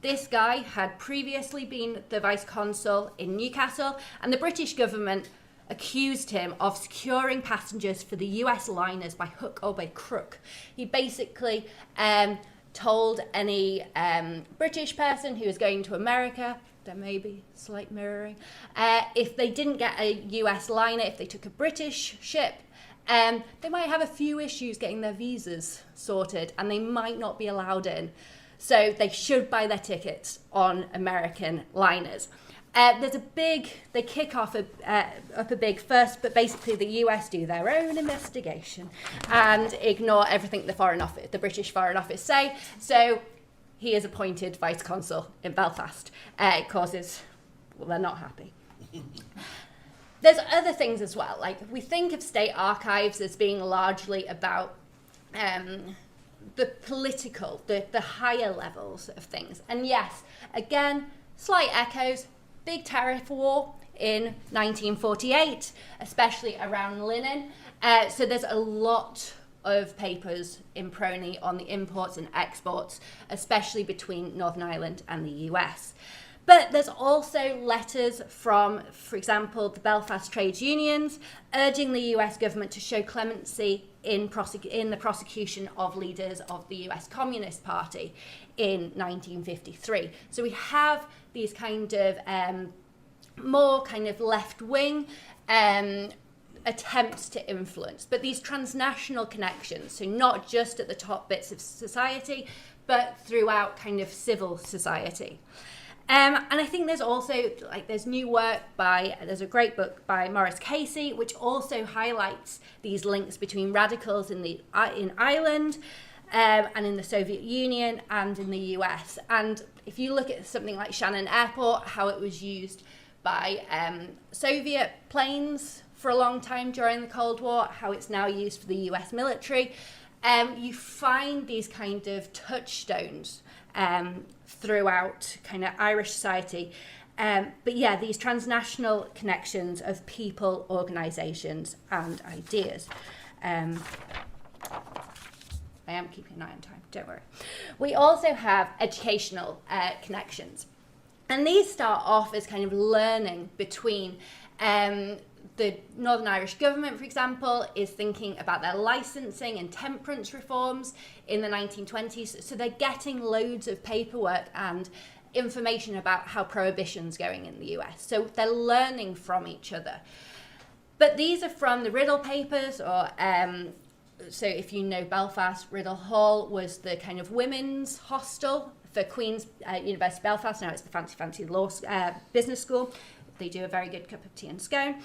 This guy had previously been the vice consul in Newcastle, and the British government accused him of securing passengers for the US liners by hook or by crook. He basically told any British person who was going to America, there may be slight mirroring, if they didn't get a US liner, if they took a British ship, they might have a few issues getting their visas sorted and they might not be allowed in. So they should buy their tickets on American liners. They kick off up a big fuss, but basically the US do their own investigation and ignore everything the British Foreign Office say. So he is appointed vice consul in Belfast. It causes, well, they're not happy. There's other things as well. Like, we think of state archives as being largely about the political, the higher levels of things. And yes, again, slight echoes. Big tariff war in 1948, especially around linen. So there's a lot of papers in PRONI on the imports and exports, especially between Northern Ireland and the US. But there's also letters from, for example, the Belfast trades unions urging the US government to show clemency in the prosecution of leaders of the US Communist Party in 1953. So we have these kind of more kind of left-wing attempts to influence, but these transnational connections, so not just at the top bits of society, but throughout kind of civil society. And I think there's also, there's there's a great book by Maurice Casey, which also highlights these links between radicals in Ireland and in the Soviet Union and in the US. And if you look at something like Shannon Airport, how it was used by Soviet planes for a long time during the Cold War, how it's now used for the US military, you find these kind of touchstones throughout kind of Irish society. But yeah, these transnational connections of people, organisations and ideas. I am keeping an eye on time, don't worry. We also have educational connections. And these start off as kind of learning between the Northern Irish government, for example, is thinking about their licensing and temperance reforms in the 1920s. So they're getting loads of paperwork and information about how prohibition's going in the US. So they're learning from each other. But these are from the Riddle papers, or so if you know Belfast, Riddle Hall was the kind of women's hostel for Queen's University Belfast. Now it's the fancy business school. They do a very good cup of tea and scone.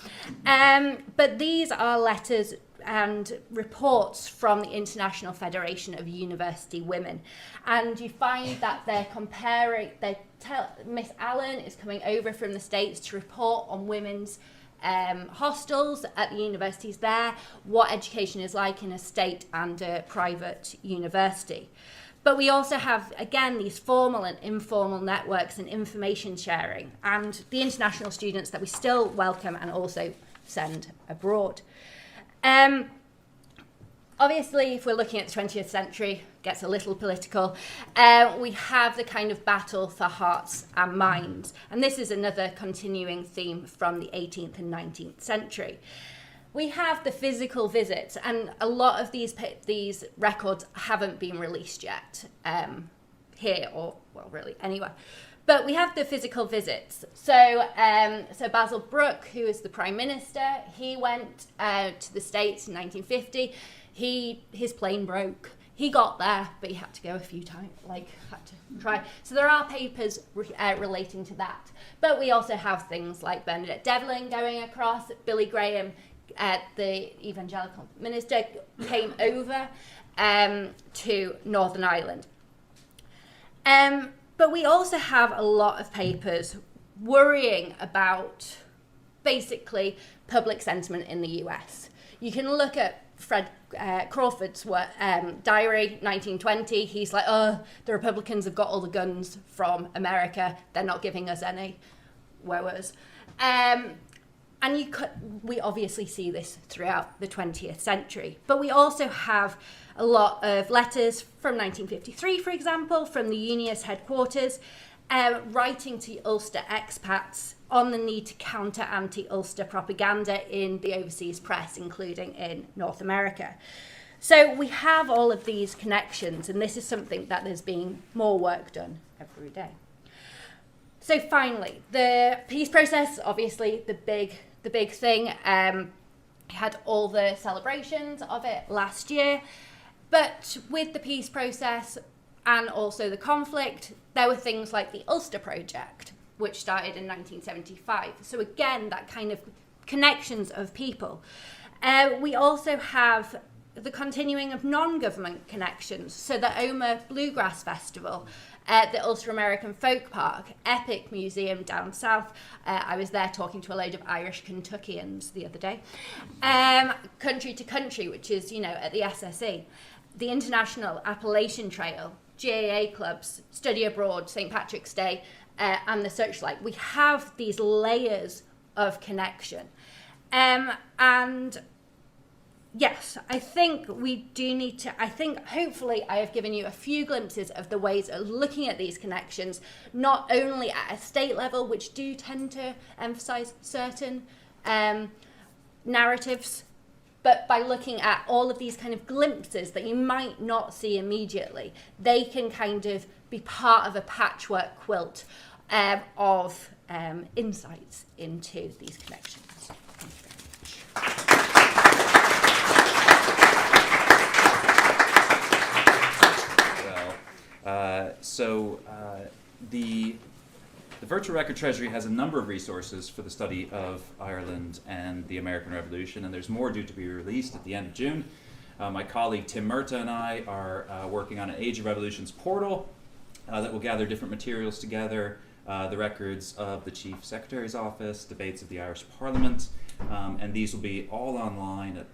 But these are letters and reports from the International Federation of University Women. And you find that they're comparing, Miss Allen is coming over from the States to report on women's hostels at the universities there, what education is like in a state and a private university. But we also have, again, these formal and informal networks and information sharing, and the international students that we still welcome and also send abroad. Obviously, if we're looking at the 20th century, gets a little political, we have the kind of battle for hearts and minds. And this is another continuing theme from the 18th and 19th century. We have the physical visits, and a lot of these records haven't been released yet here, or, well, really anywhere. But we have the physical visits. So Basil Brooke, who is the Prime Minister, he went to the States in 1950. His plane broke. He got there, but he had to go a few times, had to try. So there are papers relating to that. But we also have things like Bernadette Devlin going across, Billy Graham, the evangelical minister, came over to Northern Ireland. But we also have a lot of papers worrying about basically public sentiment in the US. You can look at Fred Crawford's diary, 1920. He's like, oh, the Republicans have got all the guns from America. They're not giving us any. Whereas, and we obviously see this throughout the 20th century. But we also have a lot of letters from 1953, for example, from the Unionist headquarters, writing to Ulster expats on the need to counter anti-Ulster propaganda in the overseas press, including in North America. So we have all of these connections, and this is something that there's been more work done every day. So finally, the peace process, obviously the big thing. Had all the celebrations of it last year, but with the peace process and also the conflict, there were things like the Ulster Project, which started in 1975. So again, that kind of connections of people. We also have the continuing of non-government connections. So the Oma Bluegrass Festival, the Ulster American Folk Park, Epic Museum down south. I was there talking to a load of Irish Kentuckians the other day. Country to Country, which is, at the SSE. The International Appalachian Trail, GAA clubs, Study Abroad, St. Patrick's Day, and the Searchlight. We have these layers of connection. And yes, I think we do need to, hopefully I have given you a few glimpses of the ways of looking at these connections, not only at a state level, which do tend to emphasize certain narratives, but by looking at all of these kind of glimpses that you might not see immediately, they can kind of be part of a patchwork quilt of insights into these connections. Thank you very much. The Virtual Record Treasury has a number of resources for the study of Ireland and the American Revolution, and there's more due to be released at the end of June. My colleague Tim Murta and I are working on an Age of Revolutions portal that will gather different materials together, the records of the Chief Secretary's Office, debates of the Irish Parliament, and these will be all online at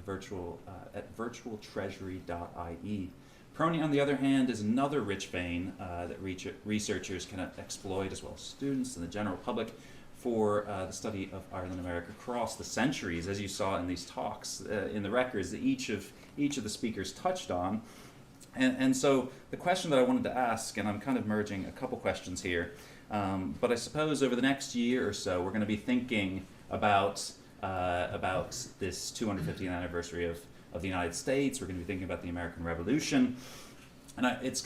virtualtreasury.ie. PRONI, on the other hand, is another rich vein that researchers can exploit, as well as students and the general public, for the study of Ireland and America across the centuries, as you saw in these talks, in the records that each of the speakers touched on. And so the question that I wanted to ask, and I'm kind of merging a couple questions here, but I suppose over the next year or so, we're going to be thinking about this 250th anniversary of the United States. We're going to be thinking about the American Revolution, and it's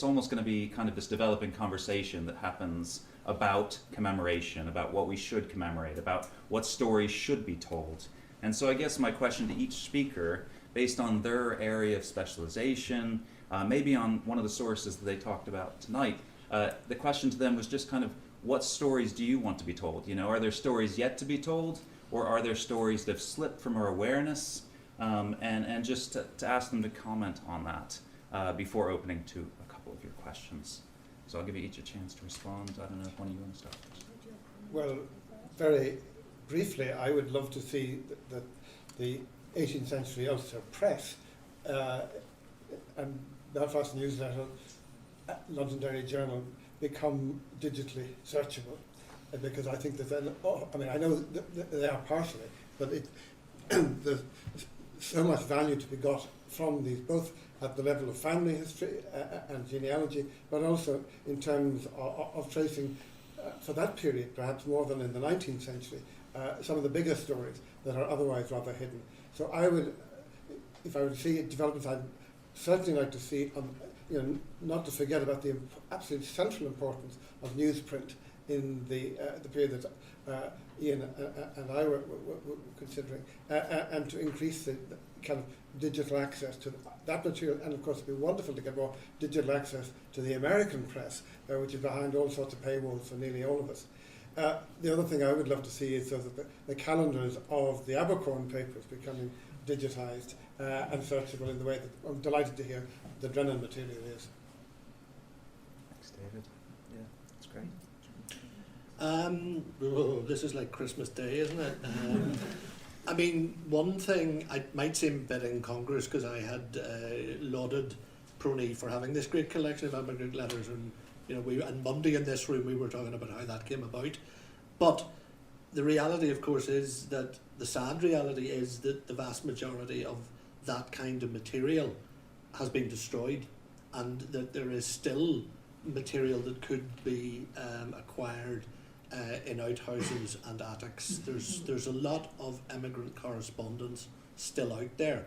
almost going to be kind of this developing conversation that happens about commemoration, about what we should commemorate, about what stories should be told. And so I guess my question to each speaker, based on their area of specialization, maybe on one of the sources that they talked about tonight, the question to them was just kind of, what stories do you want to be told? Are there stories yet to be told, or are there stories that have slipped from our awareness? And just to ask them to comment on that before opening to a couple of your questions. So I'll give you each a chance to respond. I don't know if one of you want to start first. Well, very briefly, I would love to see that the 18th century Ulster press and Belfast Newsletter, Londonderry Journal become digitally searchable, because I think that I know that they are partially, but there's so much value to be got from these, both at the level of family history and genealogy, but also in terms of tracing, for that period, perhaps more than in the 19th century, some of the bigger stories that are otherwise rather hidden. So I would, if I were to see developments, I'd certainly like to see, not to forget about the absolute central importance of newsprint in the period that Ian and I were considering, and to increase the kind of digital access to that material. And of course, it'd be wonderful to get more digital access to the American press, which is behind all sorts of paywalls for nearly all of us. The other thing I would love to see is so that the calendars of the Abercorn papers becoming digitised and searchable in the way that I'm delighted to hear the Drennan material is. Thanks, David. Yeah, that's great. This is like Christmas Day, isn't it? I mean, one thing, I might seem a bit incongruous because I had lauded PRONI for having this great collection of emigrant letters, and and Monday in this room we were talking about how that came about. But the reality, of course, is that the sad reality is that the vast majority of that kind of material has been destroyed, and that there is still material that could be acquired in outhouses and attics. There's a lot of immigrant correspondence still out there,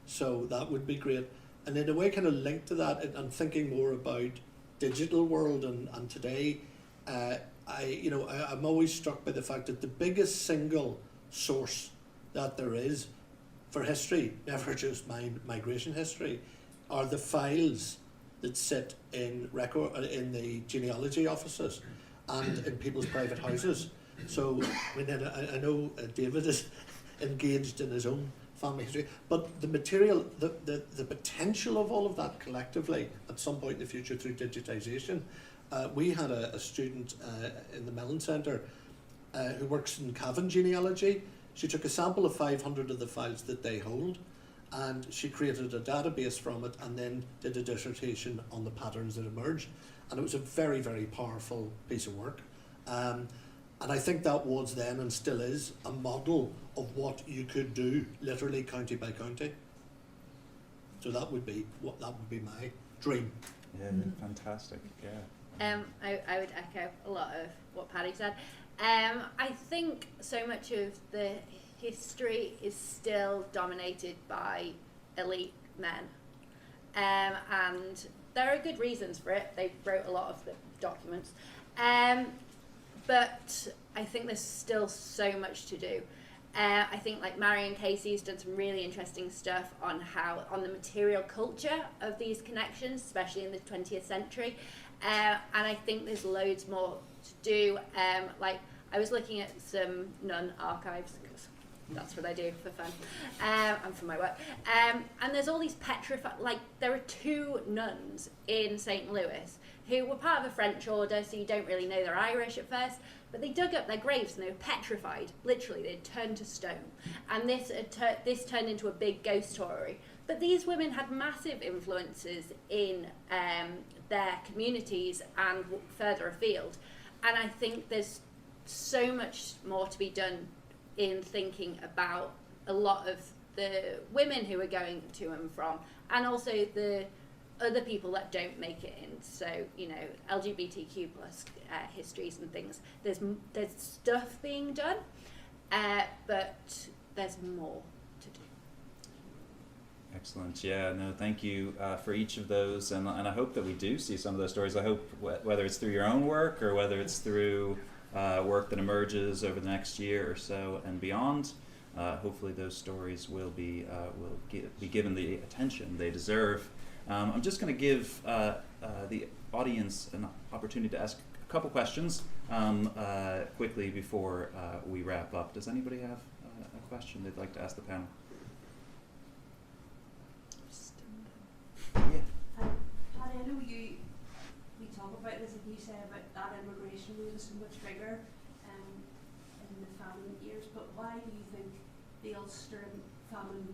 so that would be great. And in a way, kind of linked to that, and thinking more about digital world and today, I'm always struck by the fact that the biggest single source that there is for history, never just migration history, are the files that sit in the genealogy offices and in people's private houses. So I know David is engaged in his own family history, but the material, the potential of all of that collectively at some point in the future through digitisation. We had a student in the Mellon Centre who works in Cavan genealogy. She took a sample of 500 of the files that they hold, and she created a database from it and then did a dissertation on the patterns that emerged. And it was a very, very powerful piece of work. And I think that was then, and still is, a model of what you could do, literally county by county. So that would be my dream. Yeah, fantastic. Yeah. I would echo a lot of what Paddy said. I think so much of the history is still dominated by elite men, and there are good reasons for it. They wrote a lot of the documents, but I think there's still so much to do. I think like Marion Casey's done some really interesting stuff on the material culture of these connections, especially in the 20th century. And I think there's loads more to do. Like I was looking at some nun archives, because that's what I do for fun and for my work. And there's all these petrified, like there are 2 nuns in St. Louis who were part of a French order, so you don't really know they're Irish at first, but they dug up their graves and they were petrified. Literally, they'd turned to stone. And this turned into a big ghost story. But these women had massive influences in their communities and further afield. And I think there's so much more to be done in thinking about a lot of the women who are going to and from, and also the other people that don't make it in. So, LGBTQ plus histories and things. There's stuff being done, but there's more to do. Excellent. Yeah, no, thank you for each of those, and I hope that we do see some of those stories. I hope whether it's through your own work or whether it's through work that emerges over the next year or so and beyond, hopefully those stories will be given the attention they deserve. I'm just going to give the audience an opportunity to ask a couple questions quickly before we wrap up. Does anybody have a question they'd like to ask the panel? Yeah. Paddy, I know we talk about this, and you say about that immigration was so much bigger in the famine years, but why do you think the Ulster famine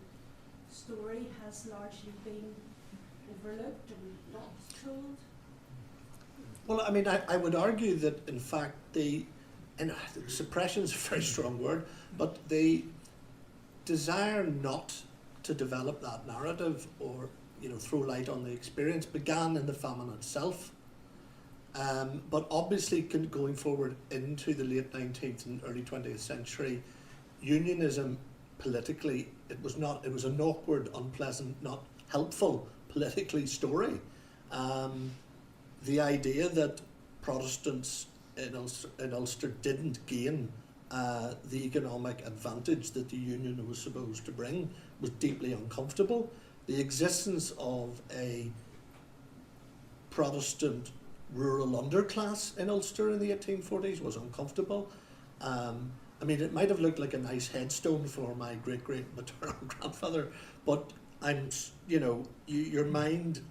story has largely been overlooked and not told? Well, I mean, I would argue that, in fact, and suppression is a very strong word, but the desire not to develop that narrative or, throw light on the experience began in the famine itself. But obviously, going forward into the late 19th and early 20th century, unionism politically, it was an awkward, unpleasant, not helpful politically story. The idea that Protestants in Ulster didn't gain the economic advantage that the union was supposed to bring was deeply uncomfortable. The existence of a Protestant rural underclass in Ulster in the 1840s was uncomfortable. I mean, it might have looked like a nice headstone for my great-great-maternal grandfather, but your mind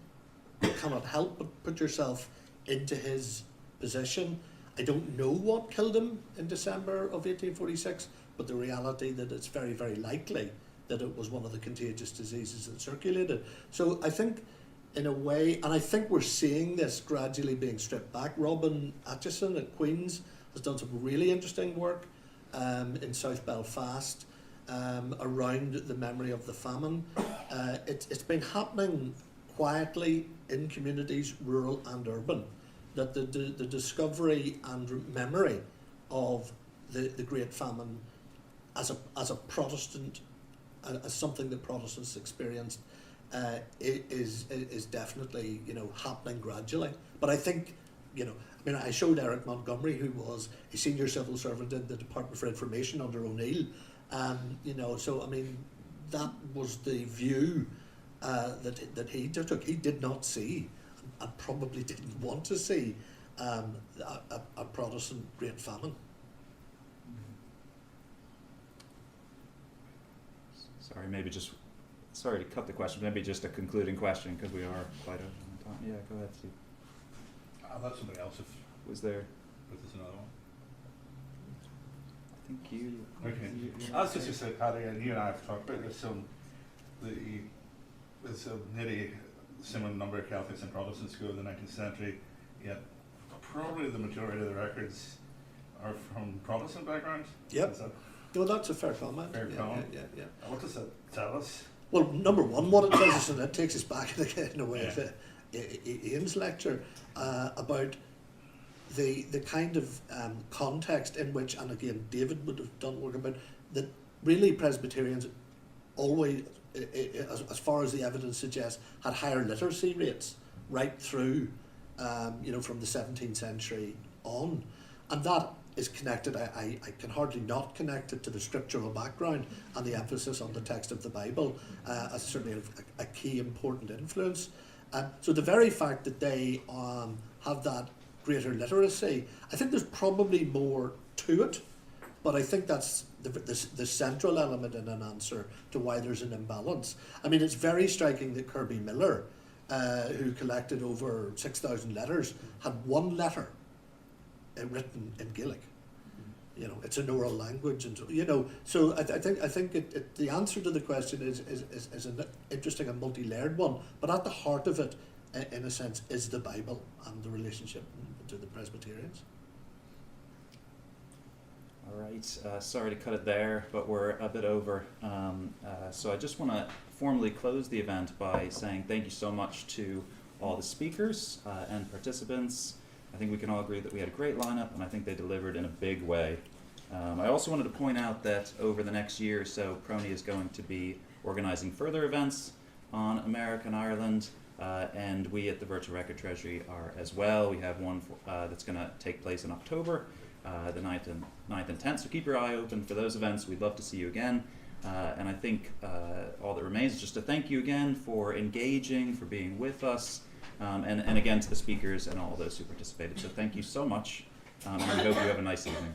cannot help but put yourself into his position. I don't know what killed him in December of 1846, but the reality that it's very, very likely that it was one of the contagious diseases that circulated. So I think, in a way, and I think we're seeing this gradually being stripped back. Robin Atchison at Queen's has done some really interesting work in South Belfast around the memory of the famine. It's been happening quietly in communities, rural and urban, that the discovery and memory of the Great Famine as a Protestant, as something that Protestants experienced, is definitely happening gradually. But I think I showed Eric Montgomery, who was a senior civil servant in the Department for Information under O'Neill, so I mean that was the view that he took. He did not see, and probably didn't want to see, a Protestant Great Famine. Sorry to cut the question, maybe just a concluding question, because we are quite out on time. Yeah, go ahead, Steve. I'll let somebody else if Was there? there's another one. I think you. Okay. I was just to say, Paddy, and you and I have talked about this. There's a nearly similar number of Catholics and Protestants go in the 19th century, yet probably the majority of the records are from Protestant backgrounds. Yep. No, that's a fair comment. Fair comment. Yeah. What does that tell us? Well, number one, what it tells us, and it takes us back in a way to Ian's lecture about the kind of context in which, and again, David would have done work about, that really Presbyterians always, as far as the evidence suggests, had higher literacy rates right through, from the 17th century on. And that is connected, I can hardly not connect it to the scriptural background and the emphasis on the text of the Bible as certainly a key important influence. So the very fact that they have that greater literacy, I think there's probably more to it, but I think that's the central element in an answer to why there's an imbalance. I mean, it's very striking that Kirby Miller, who collected over 6,000 letters, had one letter written in Gaelic. It's an oral language, and so I think the answer to the question is an interesting and multi-layered one. But at the heart of it, in a sense, is the Bible and the relationship to the Presbyterians. All right, sorry to cut it there, but we're a bit over. So I just want to formally close the event by saying thank you so much to all the speakers and participants. I think we can all agree that we had a great lineup, and I think they delivered in a big way. I also wanted to point out that over the next year or so, PRONI is going to be organizing further events on America and Ireland, and we at the Virtual Record Treasury are as well. We have one that's going to take place in October, the 9th and 10th, so keep your eye open for those events. We'd love to see you again. And I think all that remains is just to thank you again for engaging, for being with us, and again to the speakers and all those who participated. So thank you so much, and I hope you have a nice evening.